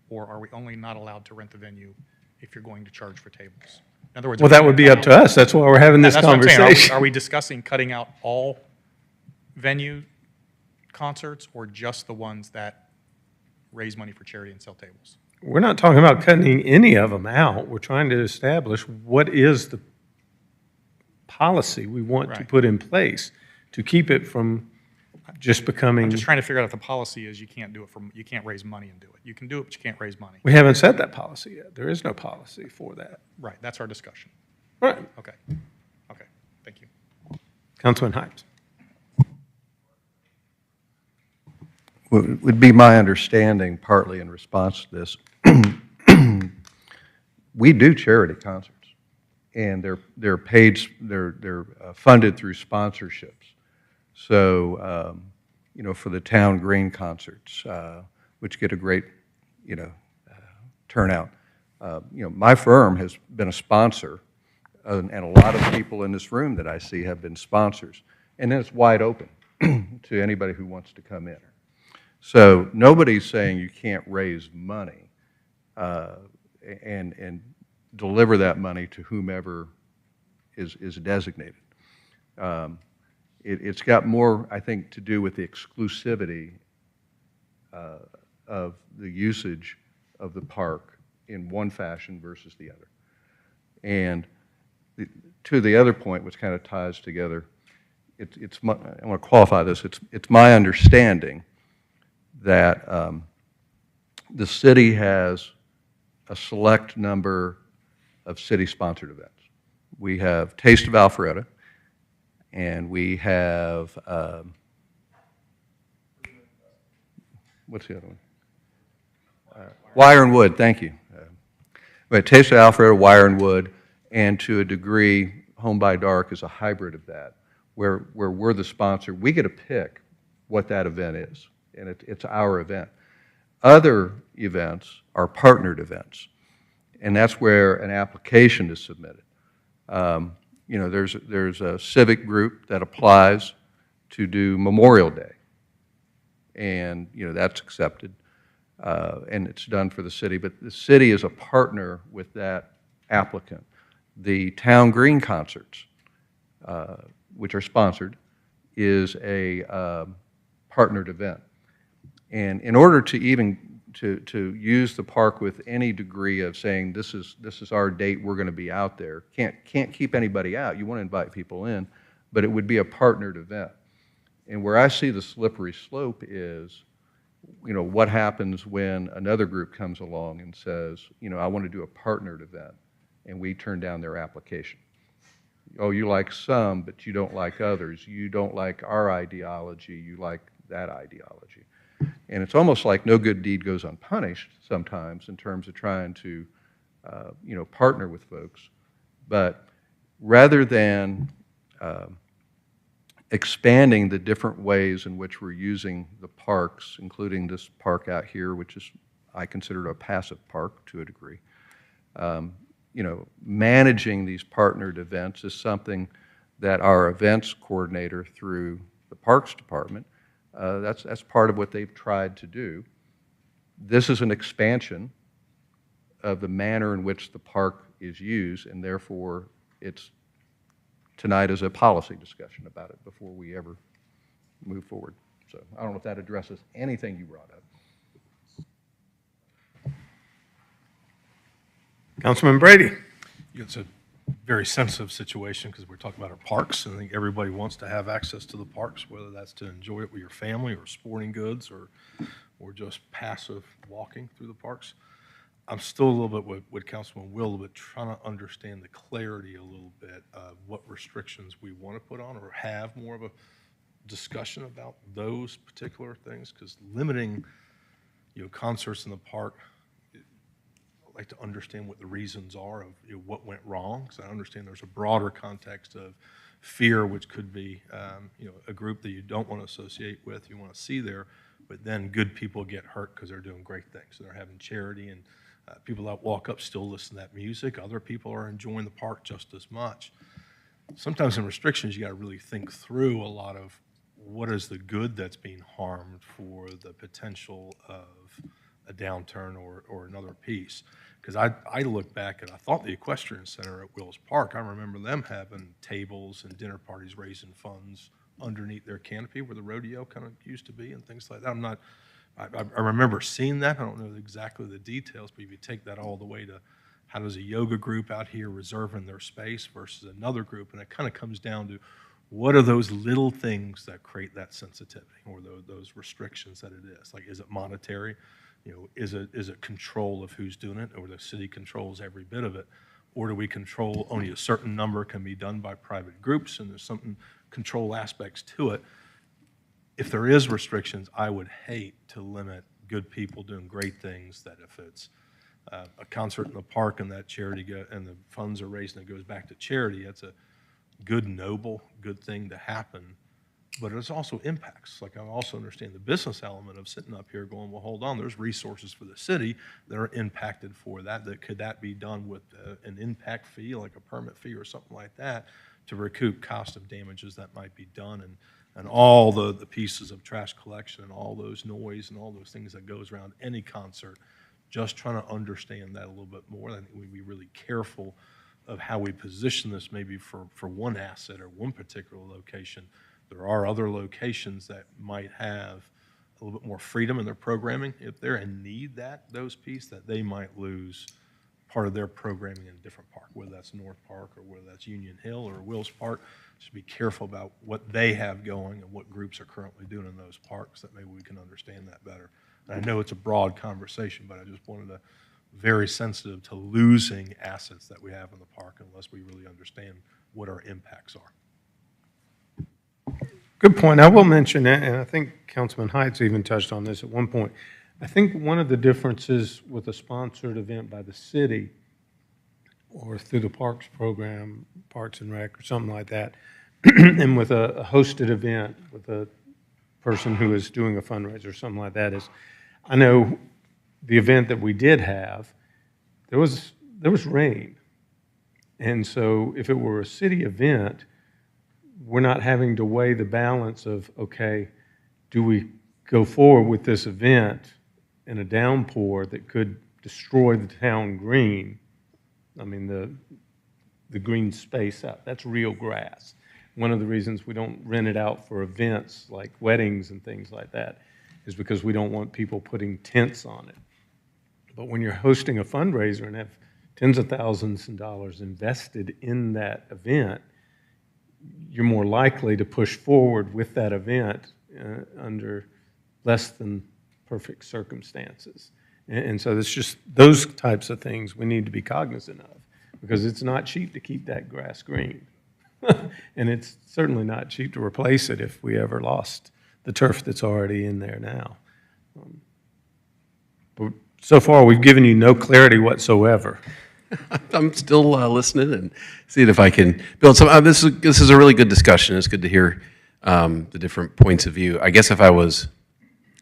Or are we only not allowed to rent the venue if you're going to charge for tables? In other words, well, that would be up to us. That's why we're having this conversation. Are we discussing cutting out all venue concerts or just the ones that raise money for charity and sell tables? we're not talking about cutting any of them out. We're trying to establish what is the policy we want to Right. put in place to keep it from just becoming. I'm just trying to figure out if the policy is you can't do it you can't raise money and do it. You can do it, but you can't raise money. We haven't set that policy yet. There is no policy for that. Right, that's our discussion. Right. Okay, okay, thank you. Councilman Hypes. Would be my understanding, partly in response to this, we do charity concerts, and they're paid, they're funded through sponsorships. So, you know, for the town green concerts, which get a great, you know, turnout. You know, my firm has been a sponsor, and a lot of people in this room that I see have been sponsors, and then it's wide open to anybody who wants to come in. So nobody's saying you can't raise money and deliver that money to whomever is designated. It's got more, I think, to do with the exclusivity of the usage of the park in one fashion versus the other. And to the other point, which kind of ties together, I want to qualify this, it's my understanding that the city has a select number of city-sponsored events. We have Taste of Alpharetta, and we have, what's the other one? Wire and Wood, thank you. We have Taste of Alpharetta, Wire and Wood, and to a degree, Home by Dark is a hybrid of that, where we're the sponsor. We get to pick what that event is, and it's our event. Other events are partnered events, and that's where an application is submitted. You know, there's a civic group that applies to do Memorial Day, and you know that's accepted, and it's done for the city. But the city is a partner with that applicant. The town green concerts, which are sponsored, is a partnered event. And in order to even to use the park with any degree of saying this is our date, we're going to be out there, can't keep anybody out. You want to invite people in, but it would be a partnered event. And where I see the slippery slope is, you know, what happens when another group comes along and says, you know, I want to do a partnered event, and we turn down their application. Oh, you like some, but you don't like others. You don't like our ideology, you like that ideology. And it's almost like no good deed goes unpunished sometimes in terms of trying to, you know, partner with folks. But rather than expanding the different ways in which we're using the parks, including this park out here, which is, I consider it a passive park to a degree, you know, managing these partnered events is something that our events coordinator through the Parks Department, that's part of what they've tried to do. This is an expansion of the manner in which the park is used, and therefore it's tonight is a policy discussion about it before we ever move forward. So I don't know if that addresses anything you brought up. Councilman Brady. It's a very sensitive situation because we're talking about our parks, and I think everybody wants to have access to the parks, whether that's to enjoy it with your family or sporting goods or just passive walking through the parks. I'm still a little bit with Councilman Will, but trying to understand the clarity a little bit of what restrictions we want to put on or have more of a discussion about those particular things, because limiting, you know, concerts in the park, I'd like to understand what the reasons are of, you know, what went wrong, because I understand there's a broader context of fear, which could be, you know, a group that you don't want to associate with, you want to see there, but then good people get hurt because they're doing great things. They're having charity, and people that walk up still listen to that music. Other people are enjoying the park just as much. Sometimes in restrictions, you got to really think through a lot of what is the good that's being harmed for the potential of a downturn or another piece. Because I look back and I thought the Equestrian Center at Wills Park, I remember them having tables and dinner parties raising funds underneath their canopy where the rodeo kind of used to be and things like that. I'm not I remember seeing that. I don't know exactly the details, but if you take that all the way to how does a yoga group out here reserving their space versus another group, and it kind of comes down to what are those little things that create that sensitivity or those restrictions that it is? Like, is it monetary? You know, is it control of who's doing it, or the city controls every bit of it? Or do we control only a certain number can be done by private groups, and there's something control aspects to it? If there is restrictions, I would hate to limit good people doing great things, that if it's a concert in the park and that and the funds are raised and it goes back to charity, that's a good, noble, good thing to happen. But it's also impacts. Like, I also understand the business element of sitting up here going, well, hold on, there's resources for the city that are impacted for that. Could that be done with an impact fee, like a permit fee or something like that, to recoup cost of damages that might be done, and all the pieces of trash collection and all those noise and all those things that goes around any concert. Just trying to understand that a little bit more. I think we'd be really careful of how we position this, maybe for one asset or one particular location. There are other locations that might have a little bit more freedom in their programming. If they're in need those pieces, that they might lose part of their programming in a different park, whether that's North Park or whether that's Union Hill or Wills Park. Just be careful about what they have going and what groups are currently doing in those parks, that maybe we can understand that better. And I know it's a broad conversation, but I just wanted to very sensitive to losing assets that we have in the park unless we really understand what our impacts are. Good point. I will mention that, and I think Councilman Heights even touched on this at one point. I think one of the differences with a sponsored event by the city or through the Parks program, Parks and Rec or something like that, and with a hosted event with a person who is doing a fundraiser or something like that, is I know the event that we did have, there was rain. And so if it were a city event, we're not having to weigh the balance of, okay, do we go forward with this event in a downpour that could destroy the town green? I mean, the green space out, that's real grass. One of the reasons we don't rent it out for events like weddings and things like that is because we don't want people putting tents on it. But when you're hosting a fundraiser and have tens of thousands of dollars invested in that event, you're more likely to push forward with that event under less than perfect circumstances. And so it's just those types of things we need to be cognizant of, because it's not cheap to keep that grass green. And it's certainly not cheap to replace it if we ever lost the turf that's already in there now. But so far, we've given you no clarity whatsoever. I'm still listening and seeing if I can build some. This is a really good discussion. It's good to hear the different points of view. I guess if I was,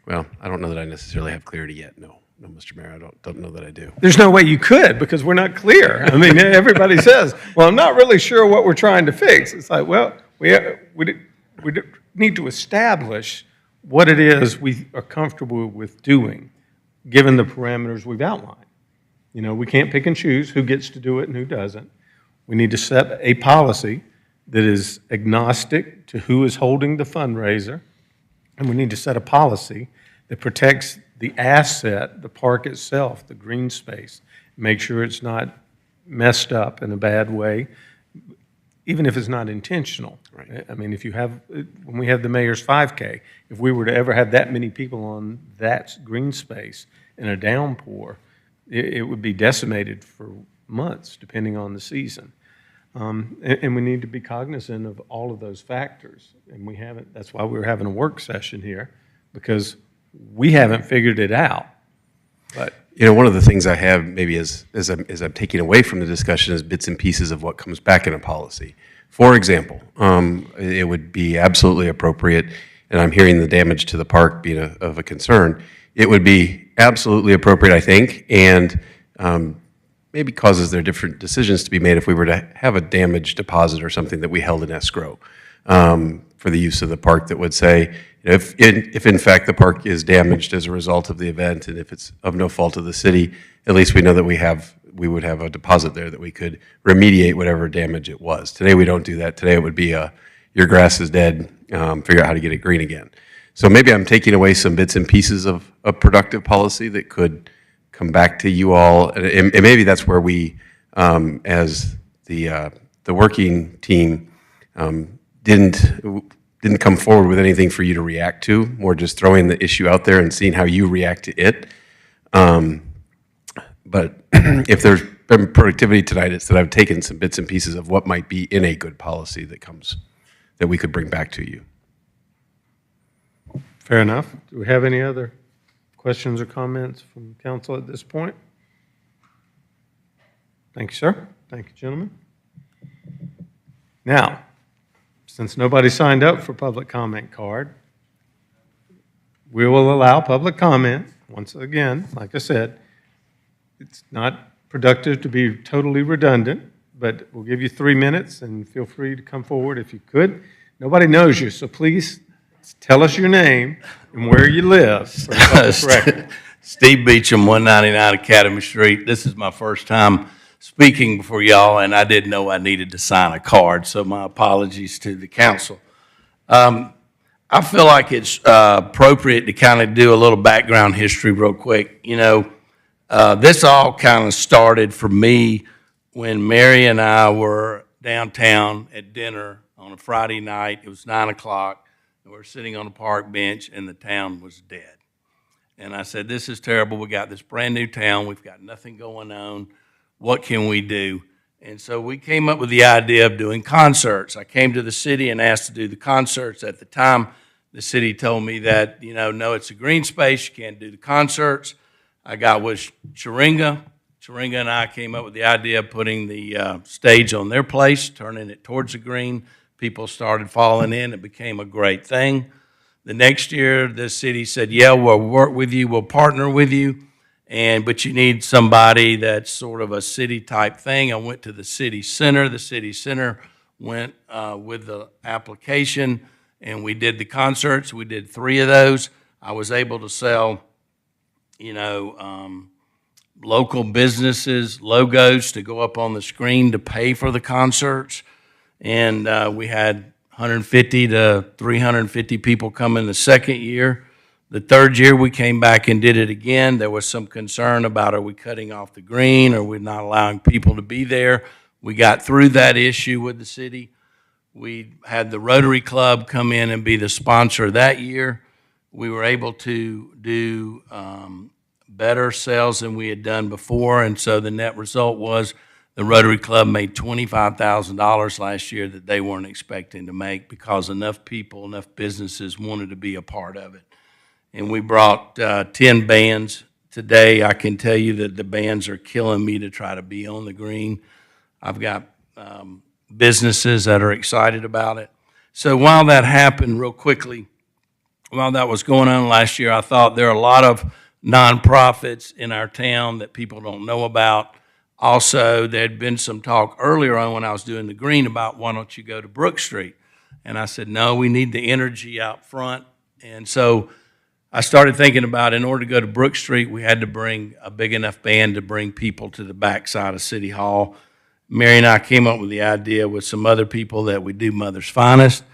well, I don't know that I necessarily have clarity yet. No, Mr. Mayor, I don't know that I do. There's no way you could, because we're not clear. I mean, everybody says, well, I'm not really sure what we're trying to fix. It's like, well, we need to establish what it is we are comfortable with doing, given the parameters we've outlined. You know, we can't pick and choose who gets to do it and who doesn't. We need to set a policy that is agnostic to who is holding the fundraiser, and we need to set a policy that protects the asset, the park itself, the green space, make sure it's not messed up in a bad way, even if it's not intentional. Right. I mean, when we have the mayor's 5K, if we were to ever have that many people on that green space in a downpour, it would be decimated for months, depending on the season. And we need to be cognizant of all of those factors. And we haven't, that's why we're having a work session here, because we haven't figured it out. But you know, one of the things I have maybe as I'm taking away from the discussion is bits and pieces of what comes back in a policy. For example, it would be absolutely appropriate, and I'm hearing the damage to the park being of a concern, it would be absolutely appropriate, I think, and maybe causes there different decisions to be made if we were to have a damage deposit or something that we held in escrow for the use of the park that would say, you know, if in fact the park is damaged as a result of the event, and if it's of no fault of the city, at least we know that we would have a deposit there that we could remediate whatever damage it was. Today we don't do that. Today it would be your grass is dead, figure out how to get it green again. So maybe I'm taking away some bits and pieces of productive policy that could come back to you all, and maybe that's where we, as the working team, didn't come forward with anything for you to react to, more just throwing the issue out there and seeing how you react to it. But if there's been productivity tonight, it's that I've taken some bits and pieces of what might be in a good policy that we could bring back to you. Fair enough. Do we have any other questions or comments from council at this point? Thank you, sir. Thank you, gentlemen. Now, since nobody signed up for public comment card, we will allow public comment. Once again, like I said, it's not productive to be totally redundant, but we'll give you 3 minutes and feel free to come forward if you could. Nobody knows you, so please tell us your name and where you live for the public record. Steve Beecham, 199 Academy Street. This is my first time speaking before y'all, and I didn't know I needed to sign a card, so my apologies to the council. I feel like it's appropriate to kind of do a little background history real quick. You know, this all kind of started for me when Mary and I were downtown at dinner on a Friday night. It was 9 o'clock, and we were sitting on a park bench, and the town was dead. And I said, this is terrible. We got this brand new town. We've got nothing going on. What can we do? And so we came up with the idea of doing concerts. I came to the city and asked to do the concerts. At the time, the city told me that, you know, no, it's a green space. You can't do the concerts. I got with Sharinga. Sharinga and I came up with the idea of putting the stage on their place, turning it towards the green. People started falling in. It became a great thing. The next year, the city said, yeah, we'll work with you. We'll partner with you. But you need somebody that's sort of a city type thing. I went to the city center. The city center went with the application, and we did the concerts. We did 3 of those. I was able to sell, you know, local businesses, logos to go up on the screen to pay for the concerts. And we had 150 to 350 people come in the second year. The third year, we came back and did it again. There was some concern about, are we cutting off the green? Are we not allowing people to be there? We got through that issue with the city. We had the Rotary Club come in and be the sponsor that year. We were able to do better sales than we had done before, and so the net result was the Rotary Club made $25,000 last year that they weren't expecting to make because enough people, enough businesses wanted to be a part of it. And we brought 10 bands. Today, I can tell you that the bands are killing me to try to be on the green. I've got businesses that are excited about it. So while that happened real quickly, while that was going on last year, I thought there are a lot of nonprofits in our town that people don't know about. Also, there had been some talk earlier on when I was doing the green about why don't you go to Brook Street? And I said, no, we need the energy out front. And so I started thinking about, in order to go to Brook Street, we had to bring a big enough band to bring people to the backside of City Hall. Mary and I came up with the idea with some other people that we do Mother's Finest.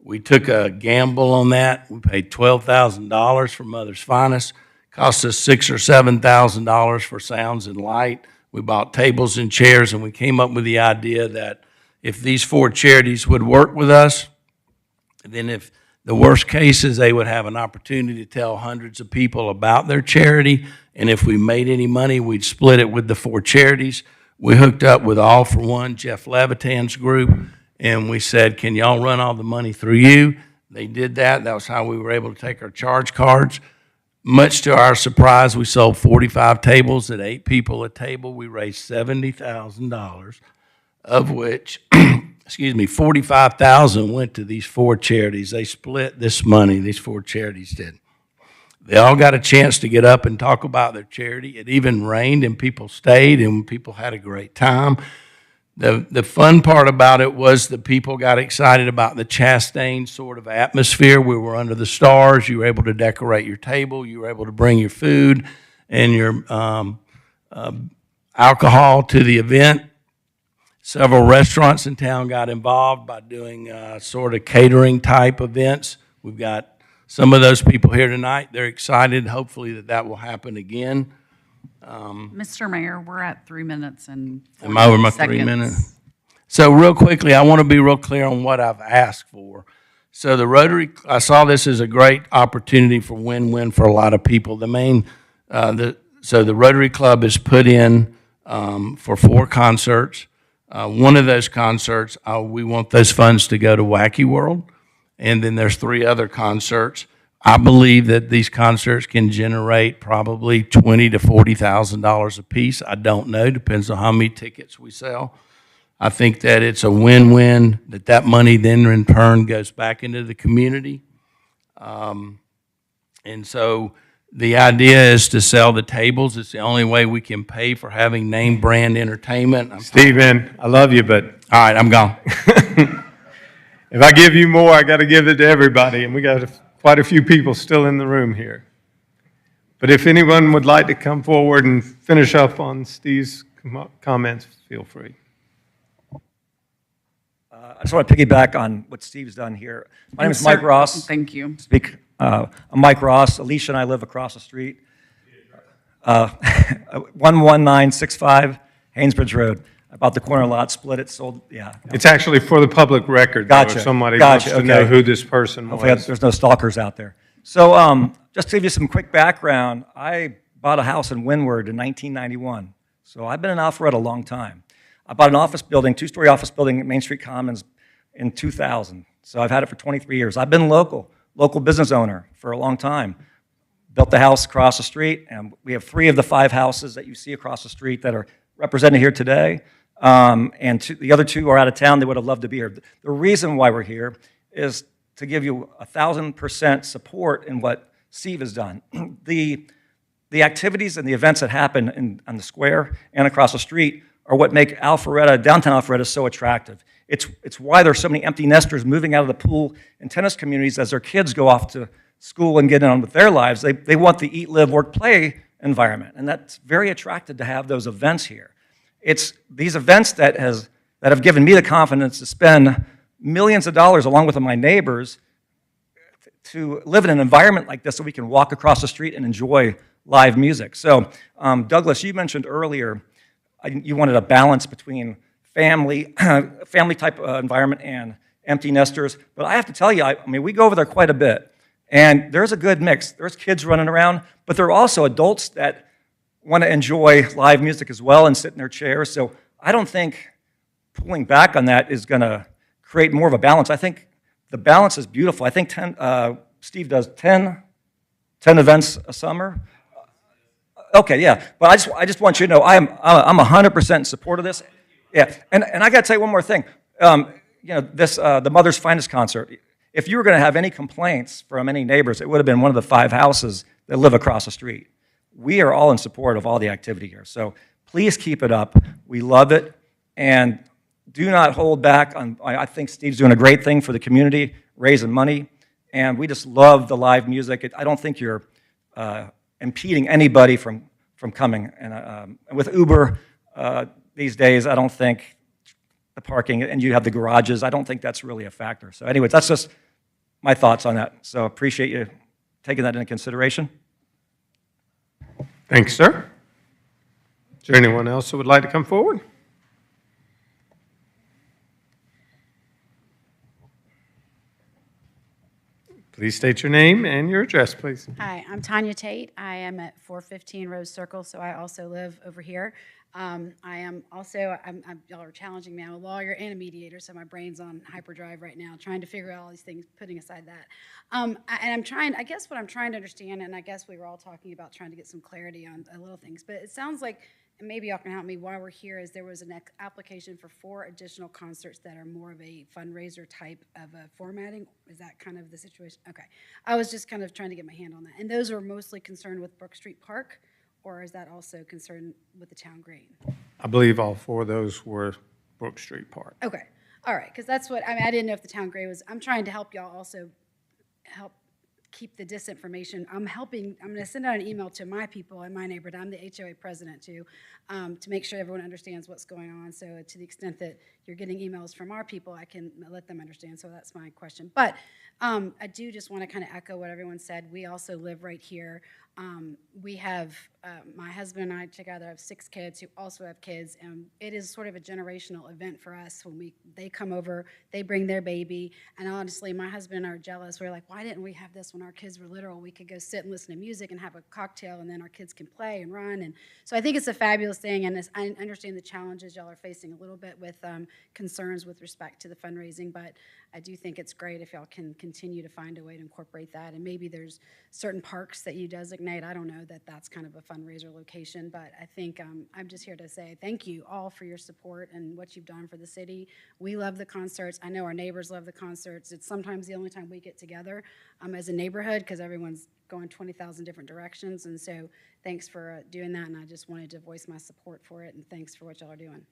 We took a gamble on that. We paid $12,000 for Mother's Finest. Cost us $6,000 or $7,000 for sounds and light. We bought tables and chairs, and we came up with the idea that if these 4 charities would work with us, then if the worst case is they would have an opportunity to tell hundreds of people about their charity, and if we made any money, we'd split it with the 4 charities. We hooked up with All for One, Jeff Levitan's group, and we said, can y'all run all the money through you? They did that. That was how we were able to take our charge cards. Much to our surprise, we sold 45 tables at 8 people a table. We raised $70,000, of which, excuse me, $45,000 went to these 4 charities. They split this money, these 4 charities did. They all got a chance to get up and talk about their charity. It even rained and people stayed and people had a great time. The fun part about it was the people got excited about the Chastain sort of atmosphere. We were under the stars. You were able to decorate your table. You were able to bring your food and your alcohol to the event. Several restaurants in town got involved by doing sort of catering type events. We've got some of those people here tonight. They're excited, hopefully that will happen again. Mr. Mayor, we're at 3 minutes and 40 Am I over my seconds. 3 minutes? So real quickly, I want to be real clear on what I've asked for. So the Rotary, I saw this as a great opportunity for win-win for a lot of people. So the Rotary Club is put in for 4 concerts. One of those concerts, we want those funds to go to Wacky World. And then there's 3 other concerts. I believe that these concerts can generate probably $20,000 to $40,000 a piece. I don't know, depends on how many tickets we sell. I think that it's a win-win, that money then in turn goes back into the community. And so the idea is to sell the tables. It's the only way we can pay for having name brand entertainment. Stephen, I love you, but. All right, I'm gone. If I give you more, I got to give it to everybody, and we got quite a few people still in the room here. But if anyone would like to come forward and finish up on Steve's comments, feel free. I just want to piggyback on what Steve's done here. My name is Mike Ross. Thank you. I'm Mike Ross. Alicia and I live across the street. 11965 Haynesbridge Road. I bought the corner lot, split it, sold, yeah. It's actually for the public record, though, Gotcha. if somebody Gotcha, wants to know okay. who this person Hopefully was. there's no stalkers out there. So just to give you some quick background, I bought a house in Windward in 1991. So I've been in Alpharetta a long time. I bought an office building, 2-story office building at Main Street Commons in 2000. So I've had it for 23 years. I've been local business owner for a long time. Built the house across the street, and we have 3 of the 5 houses that you see across the street that are represented here today. And the other 2 are out of town. They would have loved to be here. The reason why we're here is to give you 1,000% support in what Steve has done. The activities and the events that happen on the square and across the street are what make Alpharetta, downtown Alpharetta, so attractive. It's why there's so many empty nesters moving out of the pool and tennis communities as their kids go off to school and get on with their lives. They want the eat, live, work, play environment, and that's very attractive to have those events here. It's these events that have given me the confidence to spend millions of dollars along with my neighbors to live in an environment like this so we can walk across the street and enjoy live music. So Douglas, you mentioned earlier you wanted a balance between family type environment and empty nesters, but I have to tell you, I mean, we go over there quite a bit, and there's a good mix. There's kids running around, but there are also adults that want to enjoy live music as well and sit in their chairs. So I don't think pulling back on that is going to create more of a balance. I think the balance is beautiful. I think Steve does 10 events a summer. Okay, yeah, but I just want you to know I'm 100% in support of this. Yeah, and I got to tell you one more thing. You know, the Mother's Finest concert. If you were going to have any complaints from any neighbors, it would have been one of the 5 houses that live across the street. We are all in support of all the activity here. So please keep it up. We love it. And do not hold back on, I think Steve's doing a great thing for the community, raising money. And we just love the live music. I don't think you're impeding anybody from coming. And with Uber these days, I don't think the parking, and you have the garages, I don't think that's really a factor. So anyways, that's just my thoughts on that. So appreciate you taking that into consideration. Thanks, sir. Is there anyone else who would like to come forward? Please state your name and your address, please. Hi, I'm Tanya Tate. I am at 415 Rose Circle, so I also live over here. I am also, y'all are challenging me. I'm a lawyer and a mediator, so my brain's on hyperdrive right now, trying to figure out all these things, putting aside that. And I'm trying, I guess what I'm trying to understand, and I guess we were all talking about trying to get some clarity on little things, but it sounds like, and maybe y'all can help me why we're here, is there was an application for 4 additional concerts that are more of a fundraiser type of a formatting. Is that kind of the situation? Okay. I was just kind of trying to get my hand on that. And those are mostly concerned with Brook Street Park, or is that also concerned with the town green? I believe all 4 of those were Brook Street Park. Okay. All right. Because that's what, I mean, I didn't know if the town green was, I'm trying to help y'all also help keep the disinformation. I'm going to send out an email to my people in my neighborhood. I'm the HOA president too, to make sure everyone understands what's going on. So to the extent that you're getting emails from our people, I can let them understand. So that's my question. But I do just want to kind of echo what everyone said. We also live right here. We have, my husband and I together have 6 kids who also have kids, and it is sort of a generational event for us when they come over, they bring their baby, and honestly, my husband and I are jealous. We're like, why didn't we have this when our kids were little? We could go sit and listen to music and have a cocktail, and then our kids can play and run. And so I think it's a fabulous thing, and I understand the challenges y'all are facing a little bit with concerns with respect to the fundraising, but I do think it's great if y'all can continue to find a way to incorporate that. And maybe there's certain parks that you designate. I don't know that that's kind of a fundraiser location, but I think I'm just here to say thank you all for your support and what you've done for the city. We love the concerts. I know our neighbors love the concerts. It's sometimes the only time we get together as a neighborhood because everyone's going 20,000 different directions. And so thanks for doing that. And I just wanted to voice my support for it. And thanks for what y'all are doing.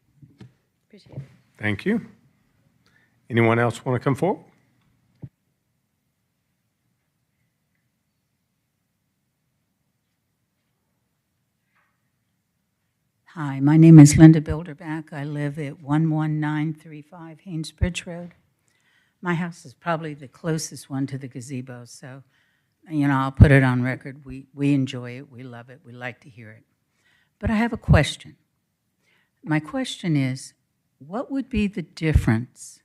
Appreciate it. Thank you. Anyone else want to come forward? Hi, my name is Linda Bilderback. I live at 11935 Haynesbridge Road. My house is probably the closest one to the gazebo, so, I'll put it on record. We enjoy it, we love it, we like to hear it. But I have a question. My question is, what would be the difference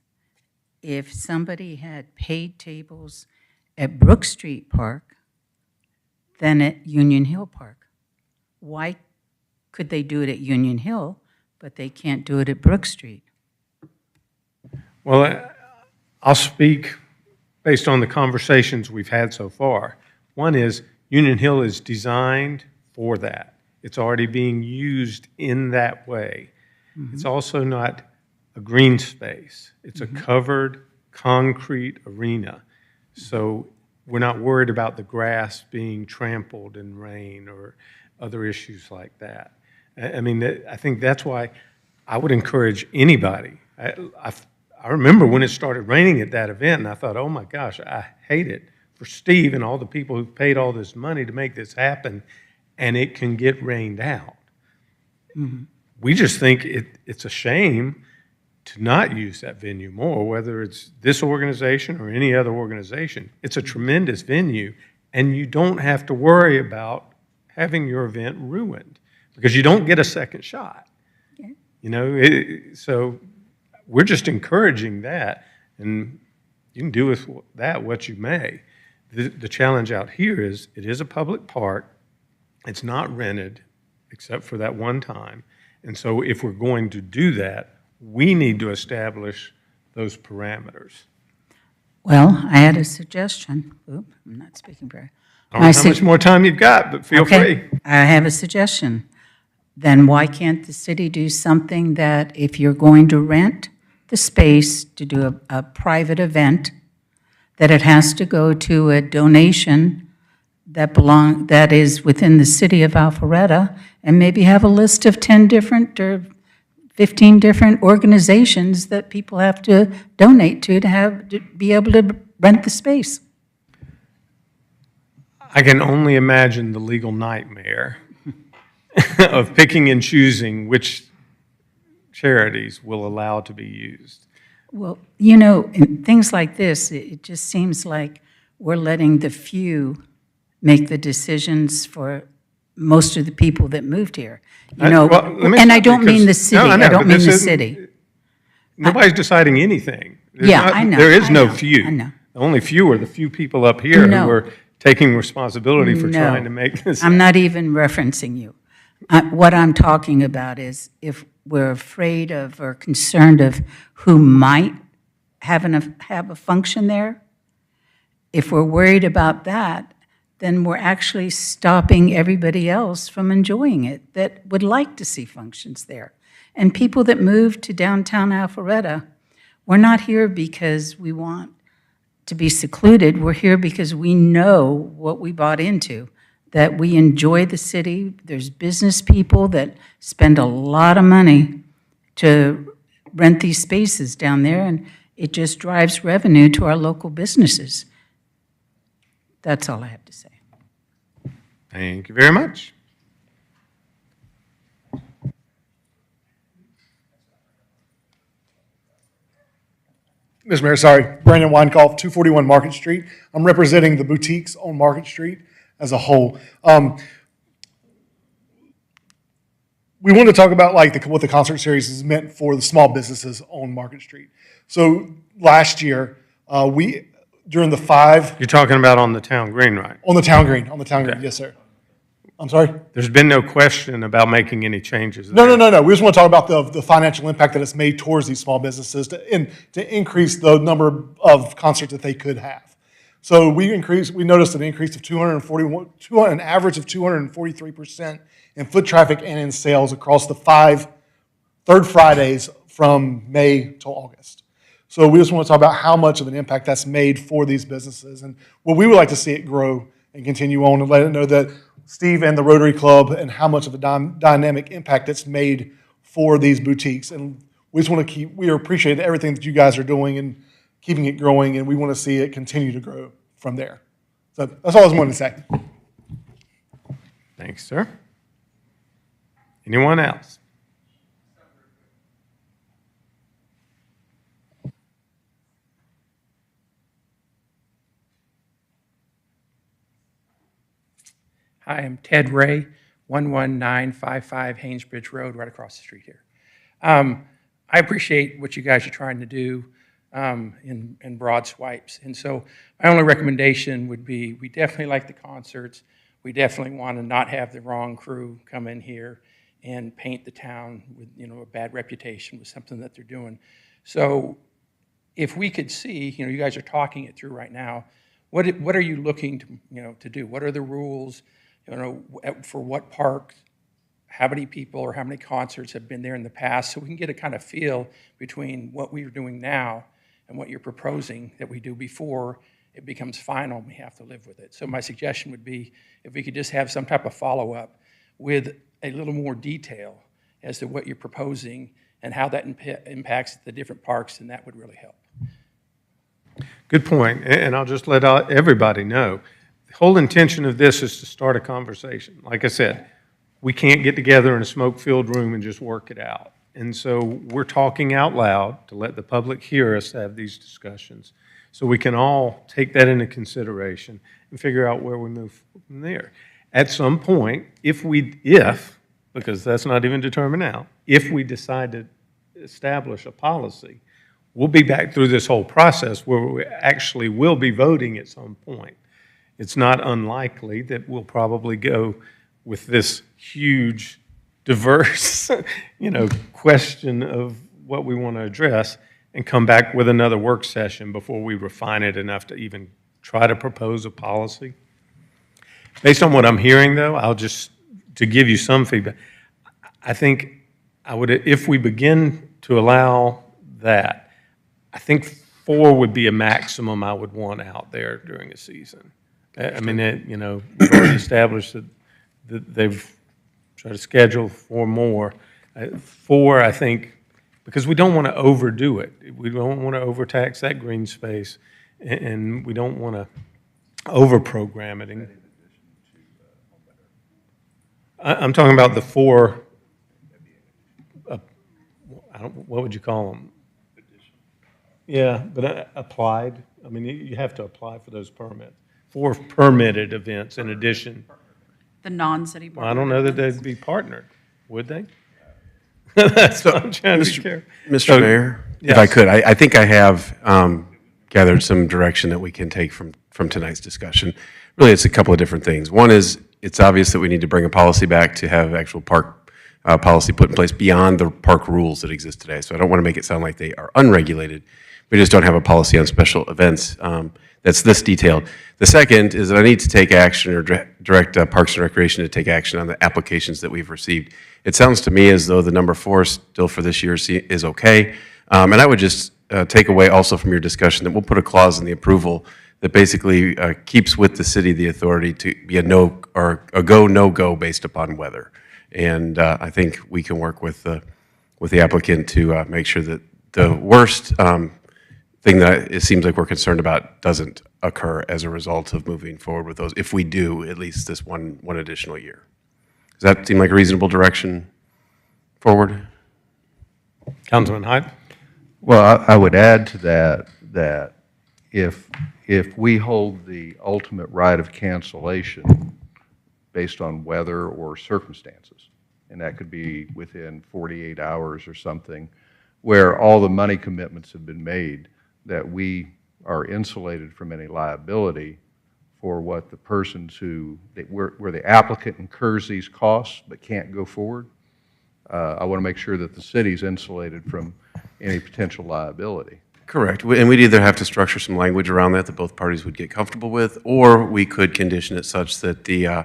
if somebody had paid tables at Brook Street Park than at Union Hill Park? Why could they do it at Union Hill, but they can't do it at Brook Street? Well, I'll speak based on the conversations we've had so far. One is Union Hill is designed for that. It's already being used in that way. Mm-hmm. It's also not a green space. It's mm-hmm. a covered concrete arena. So we're not worried about the grass being trampled in rain or other issues like that. I think that's why I would encourage anybody. I remember when it started raining at that event, and I thought, oh my gosh, I hate it for Steve and all the people who've paid all this money to make this happen, and it can get rained out. Mm-hmm. We just think it's a shame to not use that venue more, whether it's this organization or any other organization. It's a tremendous venue, and you don't have to worry about having your event ruined because you don't get a second shot. Okay. So we're just encouraging that, and you can do with that what you may. The challenge out here is it is a public park. It's not rented except for that one time. And so if we're going to do that, we need to establish those parameters. Well, I had a suggestion. Oop, I'm not speaking very. I don't know how much more time you've got, but feel free. I have a suggestion. Then why can't the city do something that if you're going to rent the space to do a private event, that it has to go to a donation that is within the city of Alpharetta, and maybe have a list of 10 different or 15 different organizations that people have to donate to be able to rent the space. I can only imagine the legal nightmare of picking and choosing which charities will allow to be used. Well, in things like this, it just seems like we're letting the few make the decisions for most of the people that moved here. And I don't mean the city. I don't mean the city. Nobody's deciding anything. I know. There is no few. I know. The only few are the few people up here who are taking responsibility for trying to make this happen. I'm not even referencing you. What I'm talking about is if we're afraid of or concerned of who might have a function there, if we're worried about that, then we're actually stopping everybody else from enjoying it that would like to see functions there. And people that move to downtown Alpharetta, we're not here because we want to be secluded. We're here because we know what we bought into, that we enjoy the city. There's business people that spend a lot of money to rent these spaces down there, and it just drives revenue to our local businesses. That's all I have to say. Thank you very much. Mr. Mayor, sorry, Brandon Weinkauf, 241 Market Street. I'm representing the boutiques on Market Street as a whole. We want to talk about like what the concert series is meant for the small businesses on Market Street. So last year, during the 5... You're talking about on the town green, right? On the town green, yes, sir. I'm sorry? There's been no question about making any changes. No. We just want to talk about the financial impact that it's made towards these small businesses to increase the number of concerts that they could have. So we noticed an increase of an average of 243% in foot traffic and in sales across the 5 third Fridays from May to August. So we just want to talk about how much of an impact that's made for these businesses. And what we would like to see it grow and continue on and let it know that Steve and the Rotary Club and how much of a dynamic impact it's made for these boutiques. And we just want to we appreciate everything that you guys are doing and keeping it growing, and we want to see it continue to grow from there. So that's all I was wanting to say. Thanks, sir. Anyone else? Hi, I'm Ted Ray, 11955 Haynesbridge Road, right across the street here. I appreciate what you guys are trying to do in broad swipes. And so my only recommendation would be, we definitely like the concerts. We definitely want to not have the wrong crew come in here and paint the town with, a bad reputation with something that they're doing. So if we could see, you guys are talking it through right now, what are you looking to, to do? What are the rules? For what parks, how many people or how many concerts have been there in the past, so we can get a kind of feel between what we're doing now and what you're proposing that we do before it becomes final and we have to live with it. So my suggestion would be if we could just have some type of follow-up with a little more detail as to what you're proposing and how that impacts the different parks, then that would really help. Good point, and I'll just let everybody know. The whole intention of this is to start a conversation. Like I said, we can't get together in a smoke-filled room and just work it out. And so we're talking out loud to let the public hear us have these discussions so we can all take that into consideration and figure out where we move from there. At some point, because that's not even determined now, if we decide to establish a policy, we'll be back through this whole process where we actually will be voting at some point. It's not unlikely that we'll probably go with this huge, diverse, question of what we want to address and come back with another work session before we refine it enough to even try to propose a policy. Based on what I'm hearing, though, to give you some feedback, I think if we begin to allow that, I think 4 would be a maximum I would want out there during a season. I mean, we've already established that they've tried to schedule 4 more. 4, I think, because we don't want to overdo it. We don't want to overtax that green space, and we don't want to overprogram it. I'm talking about the 4, what would you call them? Yeah, but applied. I mean, you have to apply for those permits. 4 permitted events in addition. The non-city partner. Well, I don't know that they'd be partnered, would they? That's what I'm trying to care. Mr. Mayor, yes. If I could, I think I have gathered some direction that we can take from tonight's discussion. Really, it's a couple of different things. One is, it's obvious that we need to bring a policy back to have actual park policy put in place beyond the park rules that exist today. So I don't want to make it sound like they are unregulated. We just don't have a policy on special events that's this detailed. The second is that I need to take action or direct Parks and Recreation to take action on the applications that we've received. It sounds to me as though the number 4 still for this year is okay. And I would just take away also from your discussion that we'll put a clause in the approval that basically keeps with the city the authority to be a no or a go, no-go based upon weather. And I think we can work with the applicant to make sure that the worst thing that it seems like we're concerned about doesn't occur as a result of moving forward with those, if we do at least this one additional year. Does that seem like a reasonable direction forward? Councilman Hyde? Well, I would add to that if we hold the ultimate right of cancellation based on weather or circumstances, and that could be within 48 hours or something, where all the money commitments have been made, that we are insulated from any liability for what the persons where the applicant incurs these costs but can't go forward. I want to make sure that the city's insulated from any potential liability. Correct. And we'd either have to structure some language around that both parties would get comfortable with, or we could condition it such that the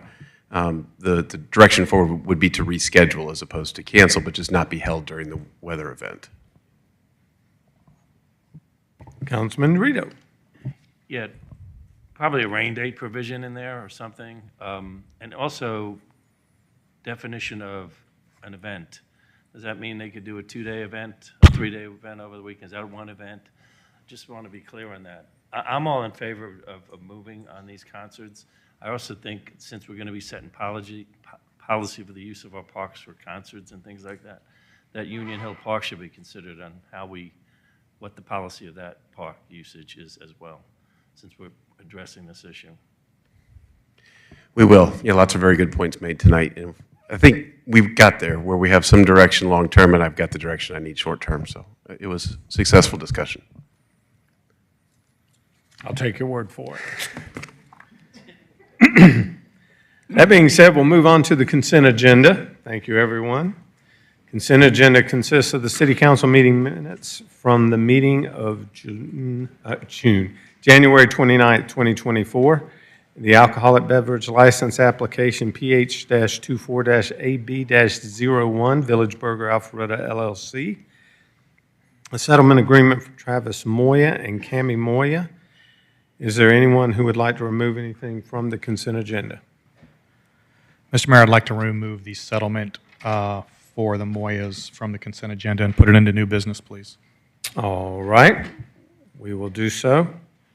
direction forward would be to reschedule as opposed to cancel, but just not be held during the weather event. Councilman Dorito? Yeah, probably a rain date provision in there or something. And also definition of an event. Does that mean they could do a 2-day event, a 3-day event over the weekend? Is that one event? Just want to be clear on that. I'm all in favor of moving on these concerts. I also think since we're going to be setting policy for the use of our parks for concerts and things like that, that Union Hill Park should be considered on what the policy of that park usage is as well, since we're addressing this issue. We will. Yeah, lots of very good points made tonight. And I think we've got there where we have some direction long-term, and I've got the direction I need short-term. So it was a successful discussion. I'll take your word for it. That being said, we'll move on to the consent agenda. Thank you, everyone. Consent agenda consists of the city council meeting minutes from the meeting of January 29th, 2024. The alcoholic beverage license application PH-24-AB-01, Village Burger Alpharetta LLC. A settlement agreement for Travis Moya and Cami Moya. Is there anyone who would like to remove anything from the consent agenda? Mr. Mayor, I'd like to remove the settlement for the Moyas from the consent agenda and put it into new business, please. All right, we will do so.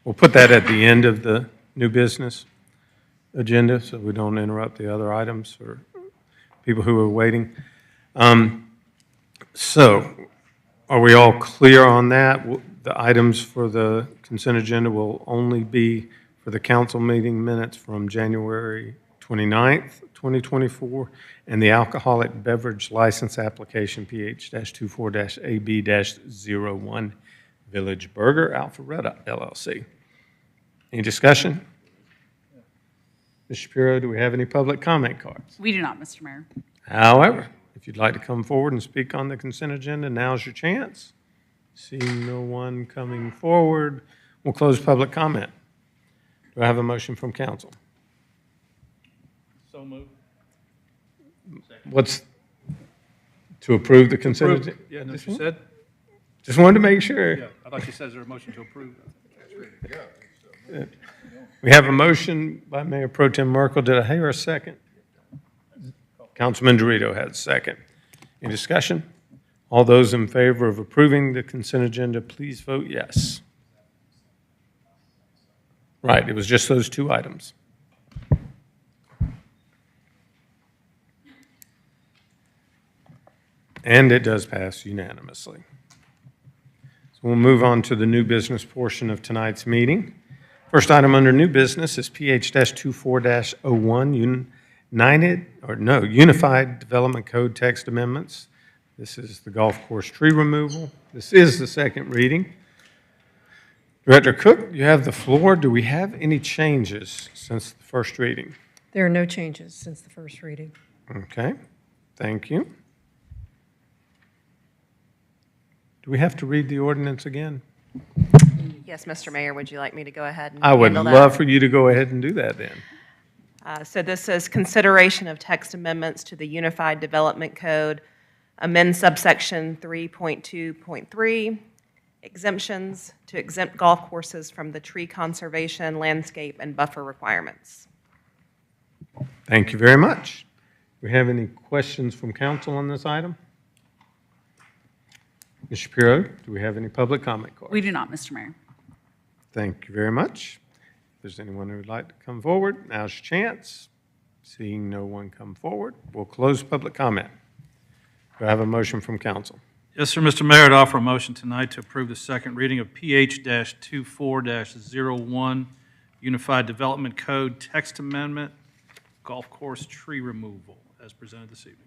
We'll put that at the end of the new business agenda so we don't interrupt the other items for people who are waiting. So, are we all clear on that? The items for the consent agenda will only be for the council meeting minutes from January 29th, 2024, and the alcoholic beverage license application PH-24-AB-01, Village Burger Alpharetta LLC. Any discussion? Ms. Shapiro, do we have any public comment cards? We do not, Mr. Mayor. However, if you'd like to come forward and speak on the consent agenda, now's your chance. Seeing no one coming forward, we'll close public comment. Do I have a motion from council? So moved. What's to approve the consent agenda? Yeah, that's what you said? Just wanted to make sure. Yeah, I thought you said there a motion to approve. We have a motion by Mayor Pro Tem Merkel. Did I hear a second? Councilman Dorito had a second. Any discussion? All those in favor of approving the consent agenda, please vote yes. Right, it was just those two items. And it does pass unanimously. So we'll move on to the new business portion of tonight's meeting. First item under new business is PH-24-01, Unified Development Code text amendments. This is the golf course tree removal. This is the second reading. Director Cook, you have the floor. Do we have any changes since the first reading? There are no changes since the first reading. Okay, thank you. Do we have to read the ordinance again? Yes, Mr. Mayor, would you like me to go ahead and I would handle that? love for you to go ahead and do that then. So this is consideration of text amendments to the Unified Development Code, amend subsection 3.2.3, exemptions to exempt golf courses from the tree conservation, landscape, and buffer requirements. Thank you very much. Do we have any questions from council on this item? Ms. Shapiro, do we have any public comment cards? We do not, Mr. Mayor. Thank you very much. If there's anyone who would like to come forward, now's your chance. Seeing no one come forward, we'll close public comment. Do I have a motion from council? Yes, sir, Mr. Mayor, I'd offer a motion tonight to approve the second reading of PH-24-01, Unified Development Code Text Amendment, Golf Course Tree Removal, as presented this evening.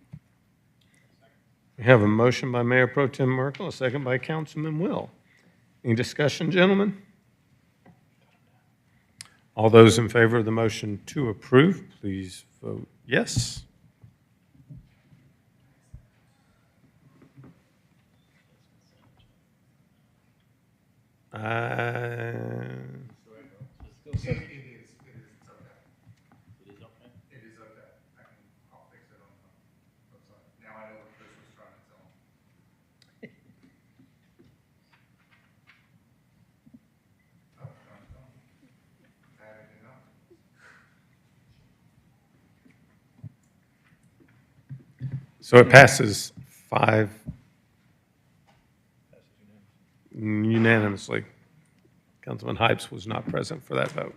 We have a motion by Mayor Pro Tem Merkel, a second by Councilman Will. Any discussion, gentlemen? All those in favor of the motion to approve, please vote yes. So it passes 5 unanimously. Councilman Hypes was not present for that vote.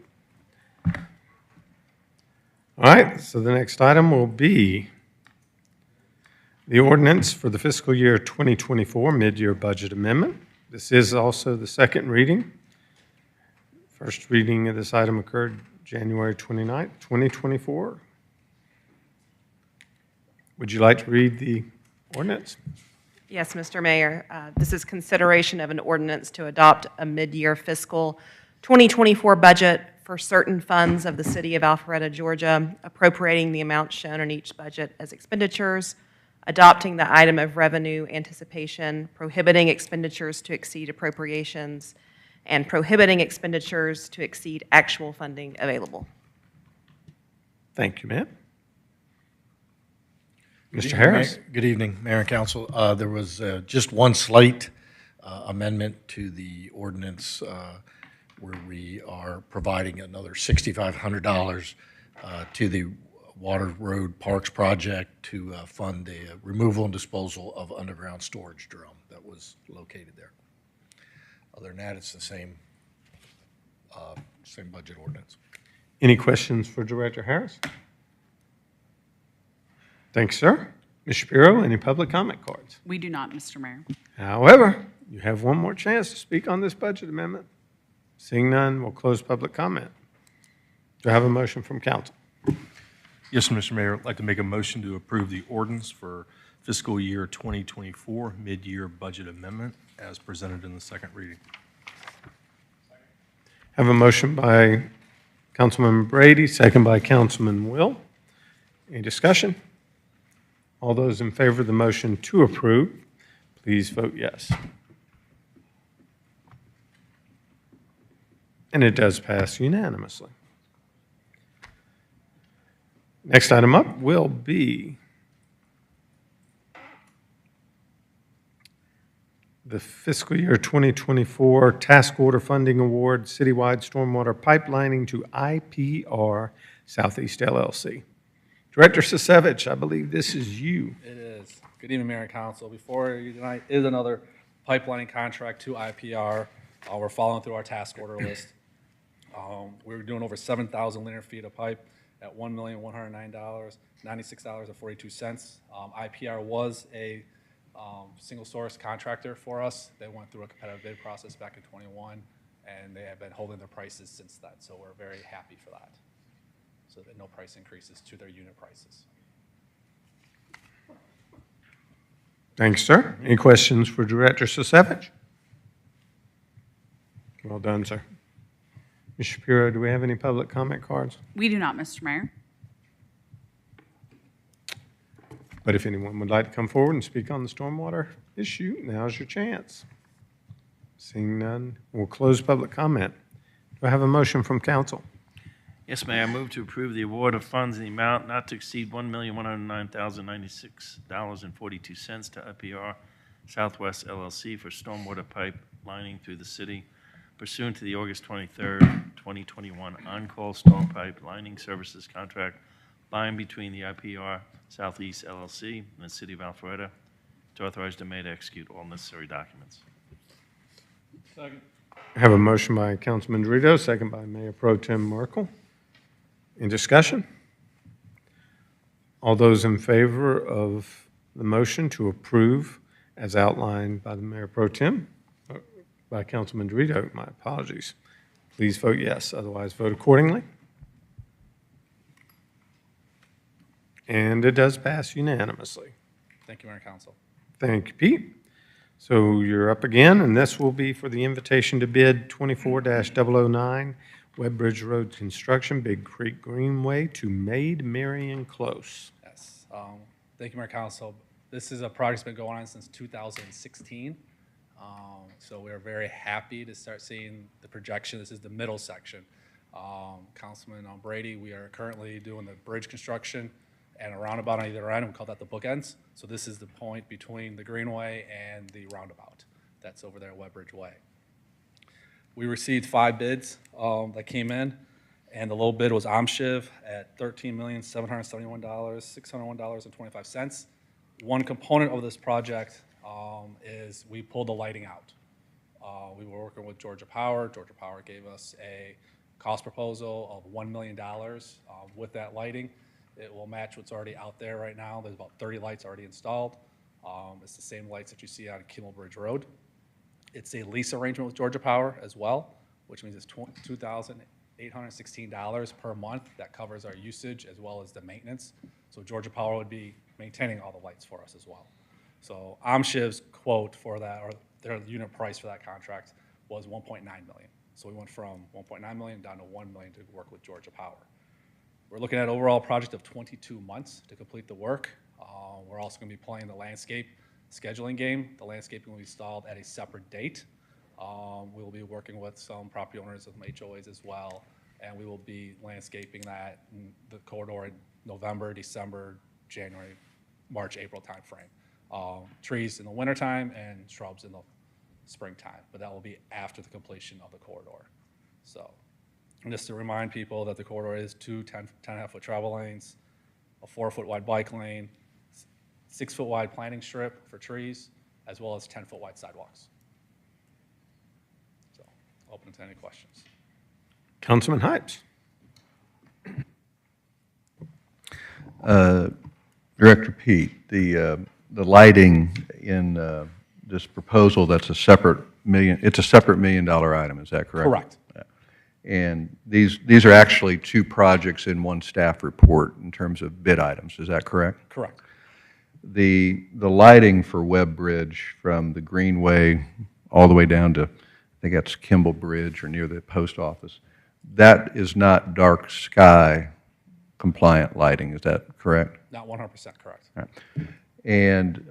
All right, so the next item will be the ordinance for the fiscal year 2024 mid-year budget amendment. This is also the second reading. First reading of this item occurred January 29th, 2024. Would you like to read the ordinance? Yes, Mr. Mayor. This is consideration of an ordinance to adopt a mid-year fiscal 2024 budget for certain funds of the city of Alpharetta, Georgia, appropriating the amount shown in each budget as expenditures, adopting the item of revenue anticipation, prohibiting expenditures to exceed appropriations, and prohibiting expenditures to exceed actual funding available. Thank you, ma'am. Good Mr. evening, Harris. Mayor. Good evening, Mayor and Council. There was just one slight amendment to the ordinance where we are providing another $6,500 to the Water Road Parks project to fund the removal and disposal of underground storage drum that was located there. Other than that, it's the same budget ordinance. Any questions for Director Harris? Thanks, sir. Ms. Shapiro, any public comment cards? We do not, Mr. Mayor. However, you have one more chance to speak on this budget amendment. Seeing none, we'll close public comment. Do I have a motion from council? Yes, Mr. Mayor, I'd like to make a motion to approve the ordinance for fiscal year 2024 mid-year budget amendment as presented in the second reading. Have a motion by Councilman Brady, second by Councilman Will. Any discussion? All those in favor of the motion to approve, please vote yes. And it does pass unanimously. Next item up will be the fiscal year 2024 task order funding award citywide stormwater pipelining to IPR Southeast LLC. Director Sisevich, I believe this is you. It is. Good evening, Mayor and Council. Before you tonight is another pipelining contract to IPR. We're following through our task order list. We're doing over 7,000 linear feet of pipe at $1,109,096.42. IPR was a single source contractor for us. They went through a competitive bid process back in 21, and they have been holding their prices since then. So we're very happy for that. So that no price increases to their unit prices. Thanks, sir. Any questions for Director Sisevich? Well done, sir. Ms. Shapiro, do we have any public comment cards? We do not, Mr. Mayor. But if anyone would like to come forward and speak on the stormwater issue, now's your chance. Seeing none, we'll close public comment. Do I have a motion from council? Yes, Mayor, I move to approve the award of funds in the amount not to exceed $1,109,096.42 to IPR Southwest LLC for stormwater pipe lining through the city pursuant to the August 23rd, 2021 on-call storm pipe lining services contract by and between the IPR Southeast LLC and the City of Alpharetta to authorize the mayor to execute all necessary documents. I have a motion by Councilman Dorito, second by Mayor Pro Tem Markle. In discussion? All those in favor of the motion to approve as outlined by the Mayor Pro Tem, by Councilman Dorito, my apologies, please vote yes, otherwise vote accordingly. And it does pass unanimously. Thank you, Mayor and Council. Thank you, Pete. So you're up again, and this will be for the invitation to bid 24-009, Webb Bridge Road Construction, Big Creek Greenway to Maid Marion Close. Yes. Thank you, Mayor and Council. This is a project that's been going on since 2016. So we're very happy to start seeing the projection. This is the middle section. Councilman Brady, we are currently doing the bridge construction and a roundabout on either end. We call that the bookends. So this is the point between the Greenway and the roundabout. That's over there at Webb Bridge Way. We received 5 bids that came in, and the low bid was Amshiv at $13,771,601.25. One component of this project is we pulled the lighting out. We were working with Georgia Power. Georgia Power gave us a cost proposal of $1 million with that lighting. It will match what's already out there right now. There's about 30 lights already installed. It's the same lights that you see on Kimmel Bridge Road. It's a lease arrangement with Georgia Power as well, which means it's $2,816 per month. That covers our usage as well as the maintenance. So Georgia Power would be maintaining all the lights for us as well. So Amshiv's quote for that, or their unit price for that contract, was $1.9 million. So we went from $1.9 million down to $1 million to work with Georgia Power. We're looking at an overall project of 22 months to complete the work. We're also going to be playing the landscape scheduling game. The landscaping will be installed at a separate date. We will be working with some property owners of HOAs as well, and we will be landscaping that in the corridor in November, December, January, March, April timeframe. Trees in the wintertime and shrubs in the springtime, but that will be after the completion of the corridor. So, and just to remind people that the corridor is 2 10.5-foot travel lanes, a 4-foot wide bike lane, 6-foot wide planting strip for trees, as well as 10-foot wide sidewalks. So, open to any questions. Councilman Hypes. Director Pete, the lighting in this proposal, that's a separate it's a separate $1 million item, is that correct? Correct. And these are actually 2 projects in one staff report in terms of bid items, is that correct? Correct. The lighting for Webb Bridge from the Greenway all the way down to, I think that's Kimball Bridge or near the post office, that is not dark sky compliant lighting, is that correct? Not 100% correct. Right. And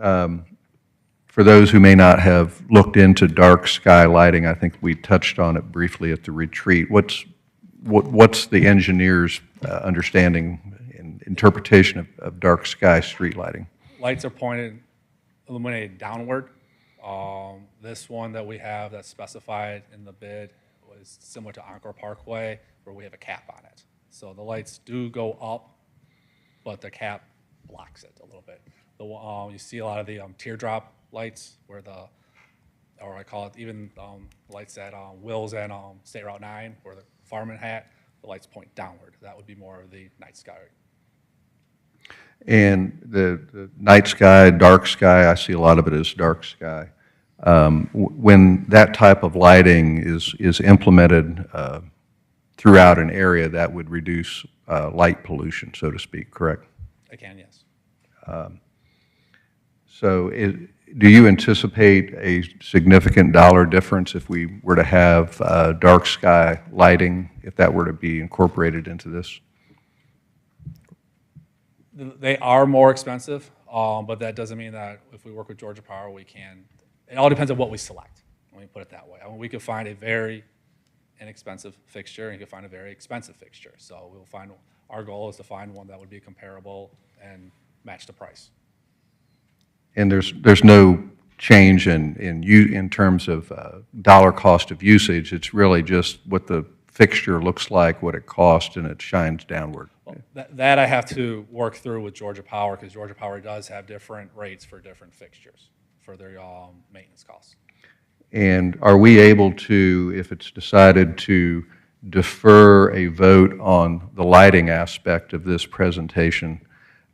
for those who may not have looked into dark sky lighting, I think we touched on it briefly at the retreat. What's the engineer's understanding and interpretation of dark sky street lighting? Lights are illuminated downward. This one that we have that's specified in the bid was similar to Encore Parkway, where we have a cap on it. So the lights do go up, but the cap blocks it a little bit. You see a lot of the teardrop lights where or I call it even lights at Wills and State Route 9, where the fireman hat, the lights point downward. That would be more of the night sky. And the night sky, dark sky, I see a lot of it as dark sky. When that type of lighting is implemented throughout an area, that would reduce light pollution, so to speak, correct? I can, yes. So do you anticipate a significant dollar difference if we were to have dark sky lighting, if that were to be incorporated into this? They are more expensive, but that doesn't mean that if we work with Georgia Power, we can. It all depends on what we select. Let me put it that way. I mean, we could find a very inexpensive fixture, and you could find a very expensive fixture. So we'll find. Our goal is to find one that would be comparable and match the price. And there's no change in terms of dollar cost of usage. It's really just what the fixture looks like, what it costs, and it shines downward. That I have to work through with Georgia Power, because Georgia Power does have different rates for different fixtures for their maintenance costs. And are we able to, if it's decided to defer a vote on the lighting aspect of this presentation,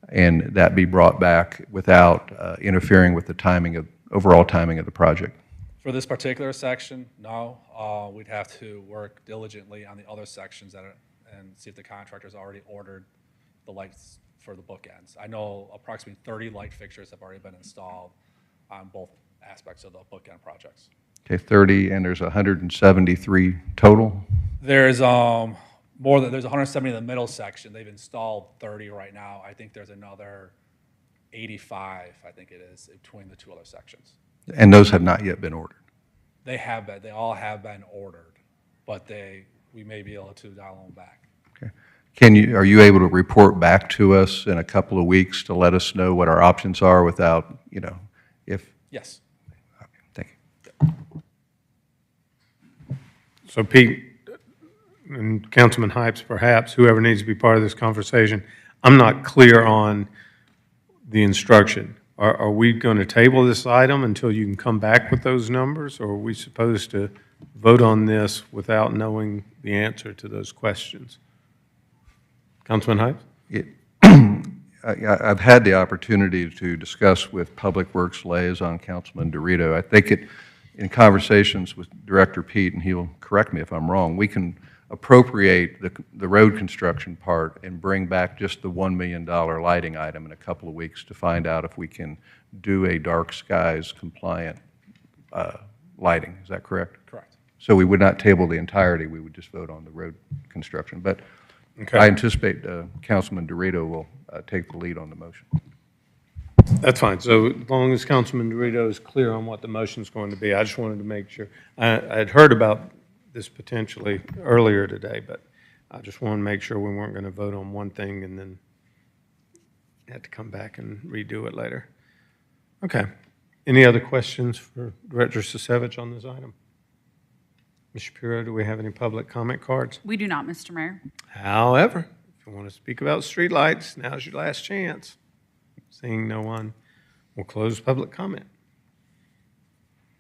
and that be brought back without interfering with the overall timing of the project? For this particular section, no. We'd have to work diligently on the other sections and see if the contractor's already ordered the lights for the bookends. I know approximately 30 light fixtures have already been installed on both aspects of the bookend projects. Okay, 30, and there's 173 total? There's there's 170 in the middle section. They've installed 30 right now. I think there's another 85, I think it is, between the two other sections. And those have not yet been ordered? They have been. They all have been ordered, but we may be able to dial them back. Okay. Are you able to report back to us in a couple of weeks to let us know what our options are without, if? Yes. Okay, thank you. So Pete and Councilman Hypes, perhaps, whoever needs to be part of this conversation, I'm not clear on the instruction. Are we going to table this item until you can come back with those numbers, or are we supposed to vote on this without knowing the answer to those questions? Councilman Hypes? I've had the opportunity to discuss with Public Works Liaison Councilman Dorito. I think in conversations with Director Pete, and he'll correct me if I'm wrong, we can appropriate the road construction part and bring back just the $1 million lighting item in a couple of weeks to find out if we can do a dark skies compliant lighting. Is that correct? Correct. So we would not table the entirety, we would just vote on the road construction. But Okay. I anticipate Councilman Dorito will take the lead on the motion. That's fine. So as long as Councilman Dorito is clear on what the motion is going to be, I just wanted to make sure. I had heard about this potentially earlier today, but I just wanted to make sure we weren't going to vote on one thing and then have to come back and redo it later. Okay. Any other questions for Director Sisevich on this item? Ms. Shapiro, do we have any public comment cards? We do not, Mr. Mayor. However, if you want to speak about streetlights, now's your last chance. Seeing no one, we'll close public comment.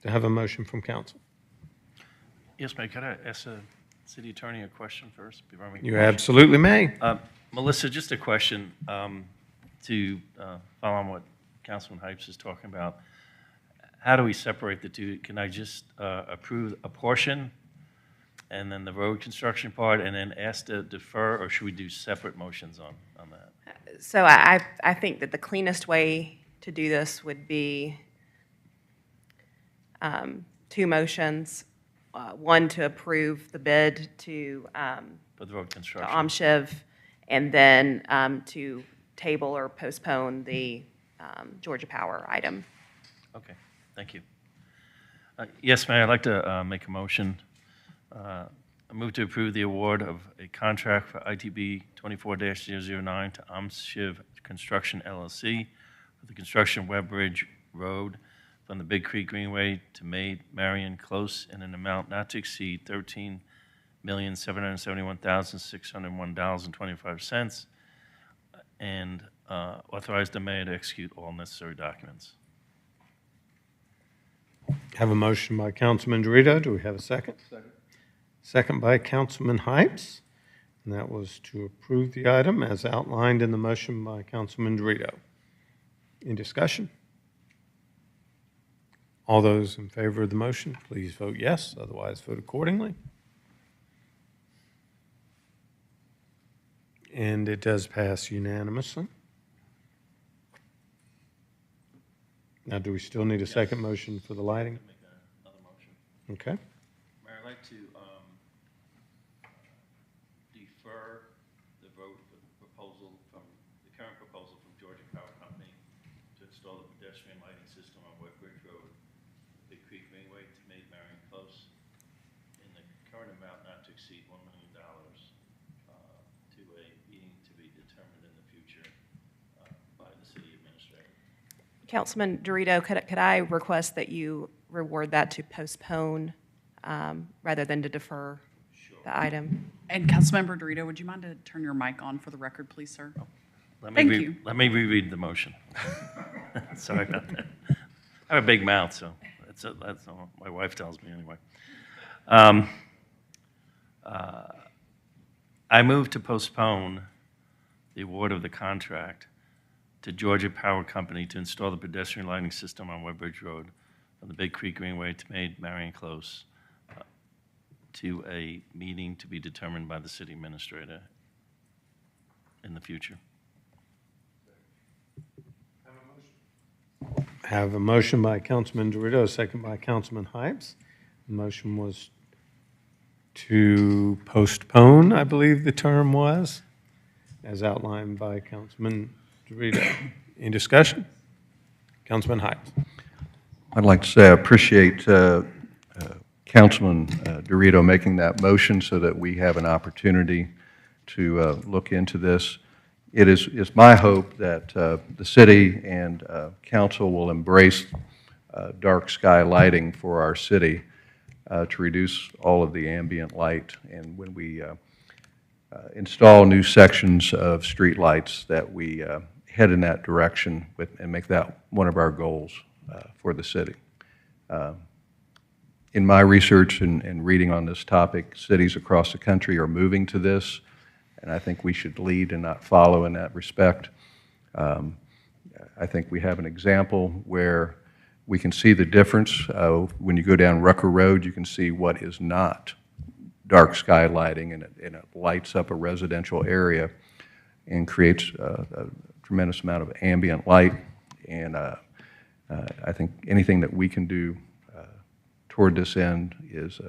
To have a motion from council. Yes, Mayor, could I ask the city attorney a question first before I make a You motion? absolutely may. Melissa, just a question to follow on what Councilman Hypes is talking about. How do we separate the two? Can I just approve a portion and then the road construction part and then ask to defer, or should we do separate motions on that? So I think that the cleanest way to do this would be two motions. One to approve the bid to For the road construction. OMSHIV, and then to table or postpone the Georgia Power item. Okay, thank you. Yes, Mayor, I'd like to make a motion. I move to approve the award of a contract for ITB 24-009 to OMSHIV Construction LLC for the construction of Webb Ridge Road from the Big Creek Greenway to Marion Close in an amount not to exceed $13,771,601.25, and authorize the mayor to execute all necessary documents. Have a motion by Councilman Dorito. Do we have a second? Second. Second by Councilman Hypes. And that was to approve the item as outlined in the motion by Councilman Dorito. Any discussion? All those in favor of the motion, please vote yes. Otherwise, vote accordingly. And it does pass unanimously. Now, do we still need a second motion for the lighting? Make another motion. Okay. Mayor, I'd like to defer the vote for the proposal from the current proposal from Georgia Power Company to install the pedestrian lighting system on Webb Ridge Road, Big Creek Greenway to Marion Close in the current amount not to exceed $1 million to a meeting to be determined in the future by the city administrator. Councilman Dorito, could I request that you reward that to postpone rather than to defer? Sure. the item. And Councilmember Dorito, would you mind to turn your mic on for the record, please, sir? Thank you. Let me reread the motion. Sorry about that. I have a big mouth, so that's what my wife tells me anyway. I move to postpone the award of the contract to Georgia Power Company to install the pedestrian lighting system on Woodbridge Road from the Big Creek Greenway to Marion Close to a meeting to be determined by the city administrator in the future. Have a motion by Councilman Dorito, a second by Councilman Hypes. The motion was to postpone, I believe the term was, as outlined by Councilman Dorito. Any discussion? Councilman Hypes. I'd like to say I appreciate Councilman Dorito making that motion so that we have an opportunity to look into this. It's my hope that the city and council will embrace dark sky lighting for our city to reduce all of the ambient light. And when we install new sections of street lights, that we head in that direction and make that one of our goals for the city. In my research and reading on this topic, cities across the country are moving to this, and I think we should lead and not follow in that respect. I think we have an example where we can see the difference. When you go down Rucker Road, you can see what is not dark sky lighting, and it lights up a residential area and creates a tremendous amount of ambient light. And I think anything that we can do toward this end is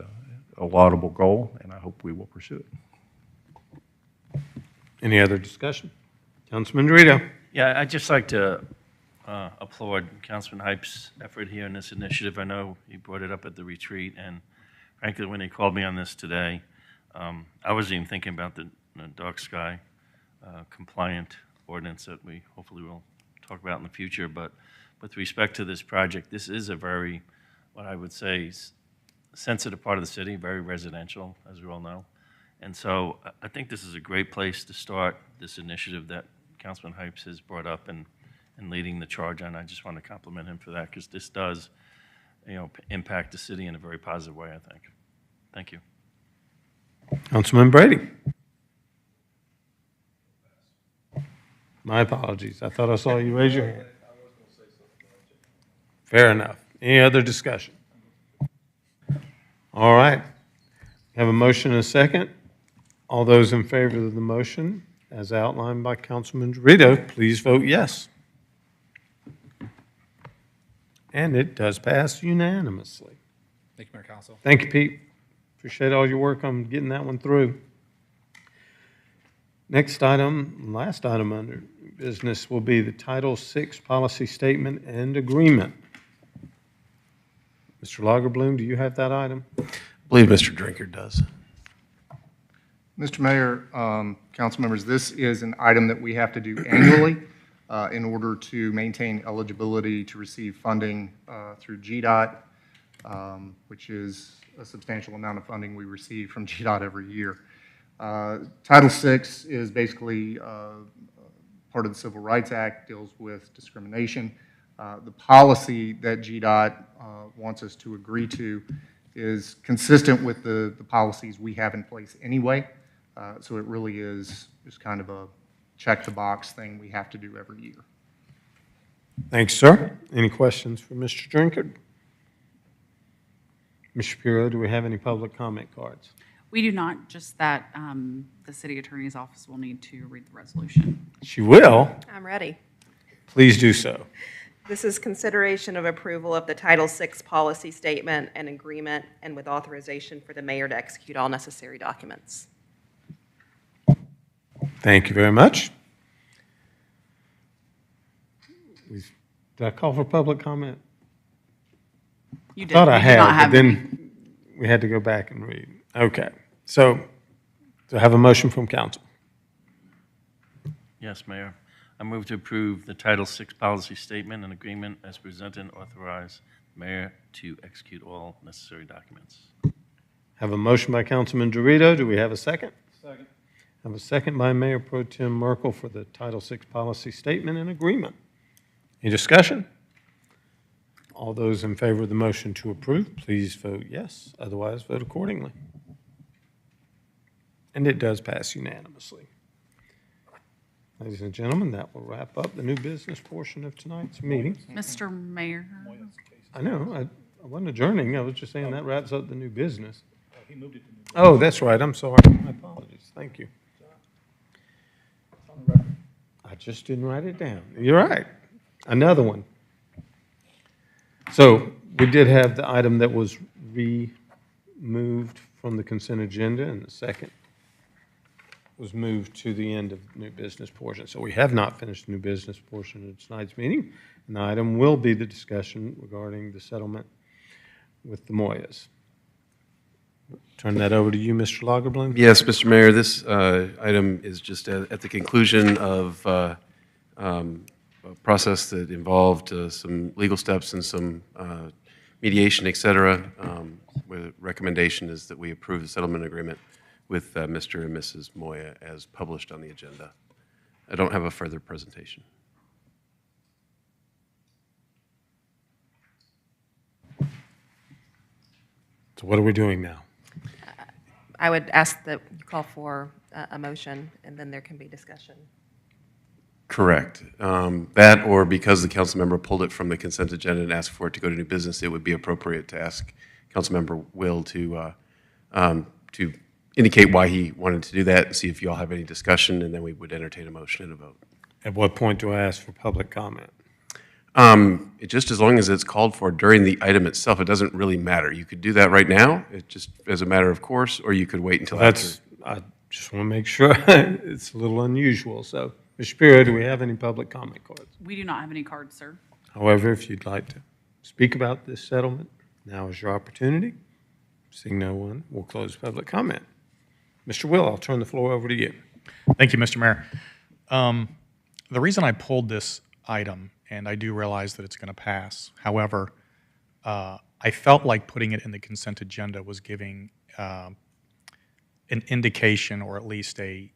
a laudable goal, and I hope we will pursue it. Any other discussion? Councilman Dorito. Yeah, I'd just like to applaud Councilman Hype's effort here in this initiative. I know he brought it up at the retreat, and frankly, when he called me on this today, I wasn't even thinking about the dark sky compliant ordinance that we hopefully will talk about in the future. But with respect to this project, this is a very, what I would say, sensitive part of the city, very residential, as we all know. And so I think this is a great place to start this initiative that Councilman Hypes has brought up and leading the charge on. I just want to compliment him for that, because this does, impact the city in a very positive way, I think. Thank you. Councilman Brady. My apologies. I thought I saw you raise your hand. Fair enough. Any other discussion? All right. We have a motion and a second. All those in favor of the motion, as outlined by Councilman Dorito, please vote yes. And it does pass unanimously. Thank you, Mayor Council. Thank you, Pete. Appreciate all your work on getting that one through. Next item, last item under business, will be the Title VI policy statement and agreement. Mr. Lagerbloom, do you have that item? I believe Mr. Drinker does. Mr. Mayor, council members, this is an item that we have to do annually in order to maintain eligibility to receive funding through GDOT, which is a substantial amount of funding we receive from GDOT every year. Title VI is basically part of the Civil Rights Act, deals with discrimination. The policy that GDOT wants us to agree to is consistent with the policies we have in place anyway. So it really is just kind of a check-the-box thing we have to do every year. Thanks, sir. Any questions for Mr. Drinker? Ms. Shapiro, do we have any public comment cards? We do not, just that the city attorney's office will need to read the resolution. She will. I'm ready. Please do so. This is consideration of approval of the Title VI policy statement and agreement, and with authorization for the mayor to execute all necessary documents. Thank you very much. Did I call for public comment? You did. Thought I We did not had, have but then we had to go back and read. Okay. So, do I have a motion from council? Yes, Mayor. I move to approve the Title VI policy statement and agreement as presented and authorize the mayor to execute all necessary documents. Have a motion by Councilman Dorito. Do we have a second? Second. Have a second by Mayor Pro Tem Merkel for the Title VI policy statement and agreement. Any discussion? All those in favor of the motion to approve, please vote yes. Otherwise, vote accordingly. And it does pass unanimously. Ladies and gentlemen, that will wrap up the new business portion of tonight's meeting. Mr. Mayor. I know, I wasn't adjourning. I was just saying that wraps up the new business. Oh, that's right. I'm sorry. My apologies. Thank you. I just didn't write it down. You're right. Another one. So we did have the item that was removed from the consent agenda, and the second was moved to the end of the new business portion. So we have not finished the new business portion of tonight's meeting. And the item will be the discussion regarding the settlement with the Moyas. Turn that over to you, Mr. Lagerblum. Yes, Mr. Mayor, this item is just at the conclusion of a process that involved some legal steps and some mediation, et cetera. The recommendation is that we approve the settlement agreement with Mr. and Mrs. Moya as published on the agenda. I don't have a further presentation. So what are we doing now? I would ask that you call for a motion, and then there can be discussion. Correct. That, or because the council member pulled it from the consent agenda and asked for it to go to new business, it would be appropriate to ask Councilmember Will to indicate why he wanted to do that, and see if you all have any discussion, and then we would entertain a motion and a vote. At what point do I ask for public comment? Just as long as it's called for during the item itself, it doesn't really matter. You could do that right now, it just as a matter of course, or you could wait until after. I just want to make sure. It's a little unusual. So, Ms. Shapiro, do we have any public comment cards? We do not have any cards, sir. However, if you'd like to speak about this settlement, now is your opportunity. Seeing no one, we'll close public comment. Mr. Will, I'll turn the floor over to you. Thank you, Mr. Mayor. The reason I pulled this item, and I do realize that it's going to pass, however, I felt like putting it in the consent agenda was giving an indication, or at least a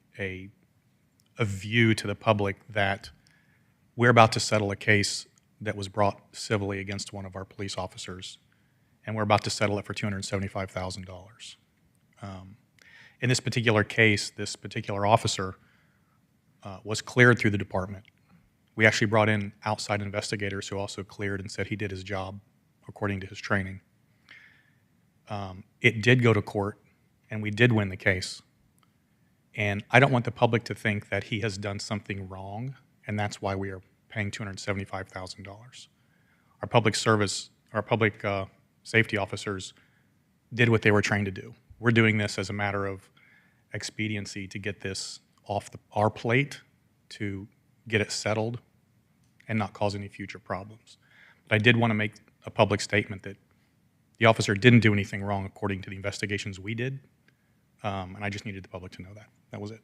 view to the public that we're about to settle a case that was brought civilly against one of our police officers, and we're about to settle it for $275,000. In this particular case, this particular officer was cleared through the department. We actually brought in outside investigators who also cleared and said he did his job according to his training. It did go to court, and we did win the case. And I don't want the public to think that he has done something wrong, and that's why we are paying $275,000. Our public safety officers did what they were trained to do. We're doing this as a matter of expediency to get this off our plate, to get it settled and not cause any future problems. But I did want to make a public statement that the officer didn't do anything wrong according to the investigations we did, and I just needed the public to know that. That was it.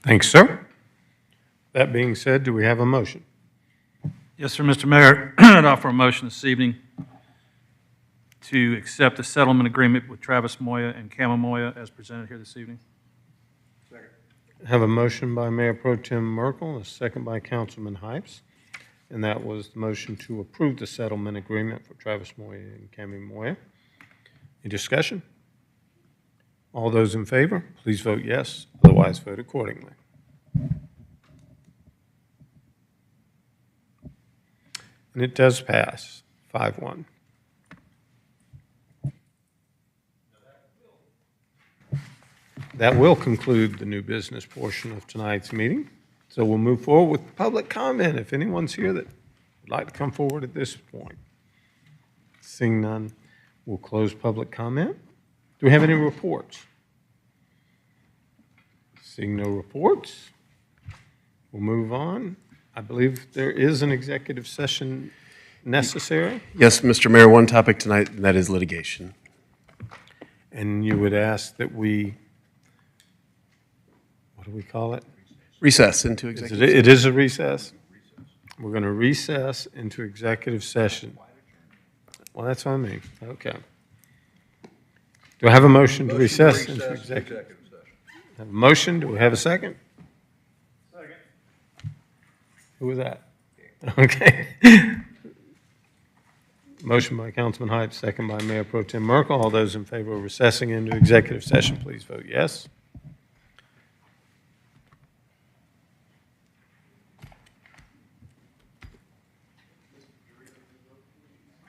Thanks, sir. That being said, do we have a motion? Yes, sir, Mr. Mayor. I'd offer a motion this evening to accept the settlement agreement with Travis Moya and Camo Moya as presented here this evening. Have a motion by Mayor Pro Tem Merkel, and a second by Councilman Hypes. And that was the motion to approve the settlement agreement for Travis Moya and Cami Moya. Any discussion? All those in favor, please vote yes. Otherwise, vote accordingly. And it does pass 5-1. That will conclude the new business portion of tonight's meeting. So we'll move forward with public comment. If anyone's here that would like to come forward at this point. Seeing none, we'll close public comment. Do we have any reports? Seeing no reports, we'll move on. I believe there is an executive session necessary. Yes, Mr. Mayor, one topic tonight, and that is litigation. And you would ask that we, what do we call it? Recess into executive It is a recess. We're going to recess into executive session. Well, that's what I mean. Okay. Do I have a motion to recess into executive? Have a motion, do we have a second? Second. Who was that? Okay. Motion by Councilman Hyde, second by Mayor Pro Tem Merkel. All those in favor of recessing into executive session, please vote yes.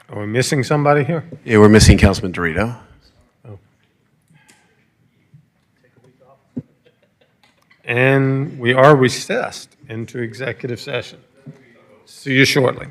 Are we missing somebody here? Yeah, we're missing Councilman Dorito. And we are recessed into executive session. See you shortly.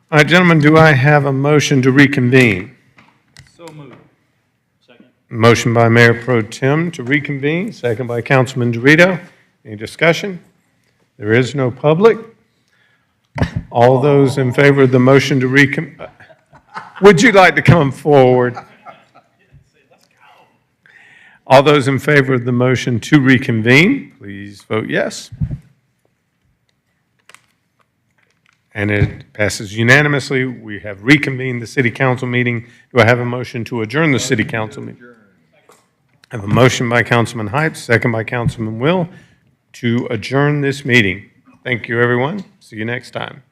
All right, gentlemen, do I have a motion to reconvene? So moved. Second. Motion by Mayor Pro Tem to reconvene, second by Councilman Dorito. Any discussion? There is no public. All those in favor of the motion to reconvene, would you like to come forward? All those in favor of the motion to reconvene, please vote yes. And it passes unanimously. We have reconvened the city council meeting. Do I have a motion to adjourn the city council meeting? I have a motion by Councilman Heights, second by Councilman Will, to adjourn this meeting. Thank you, everyone. See you next time.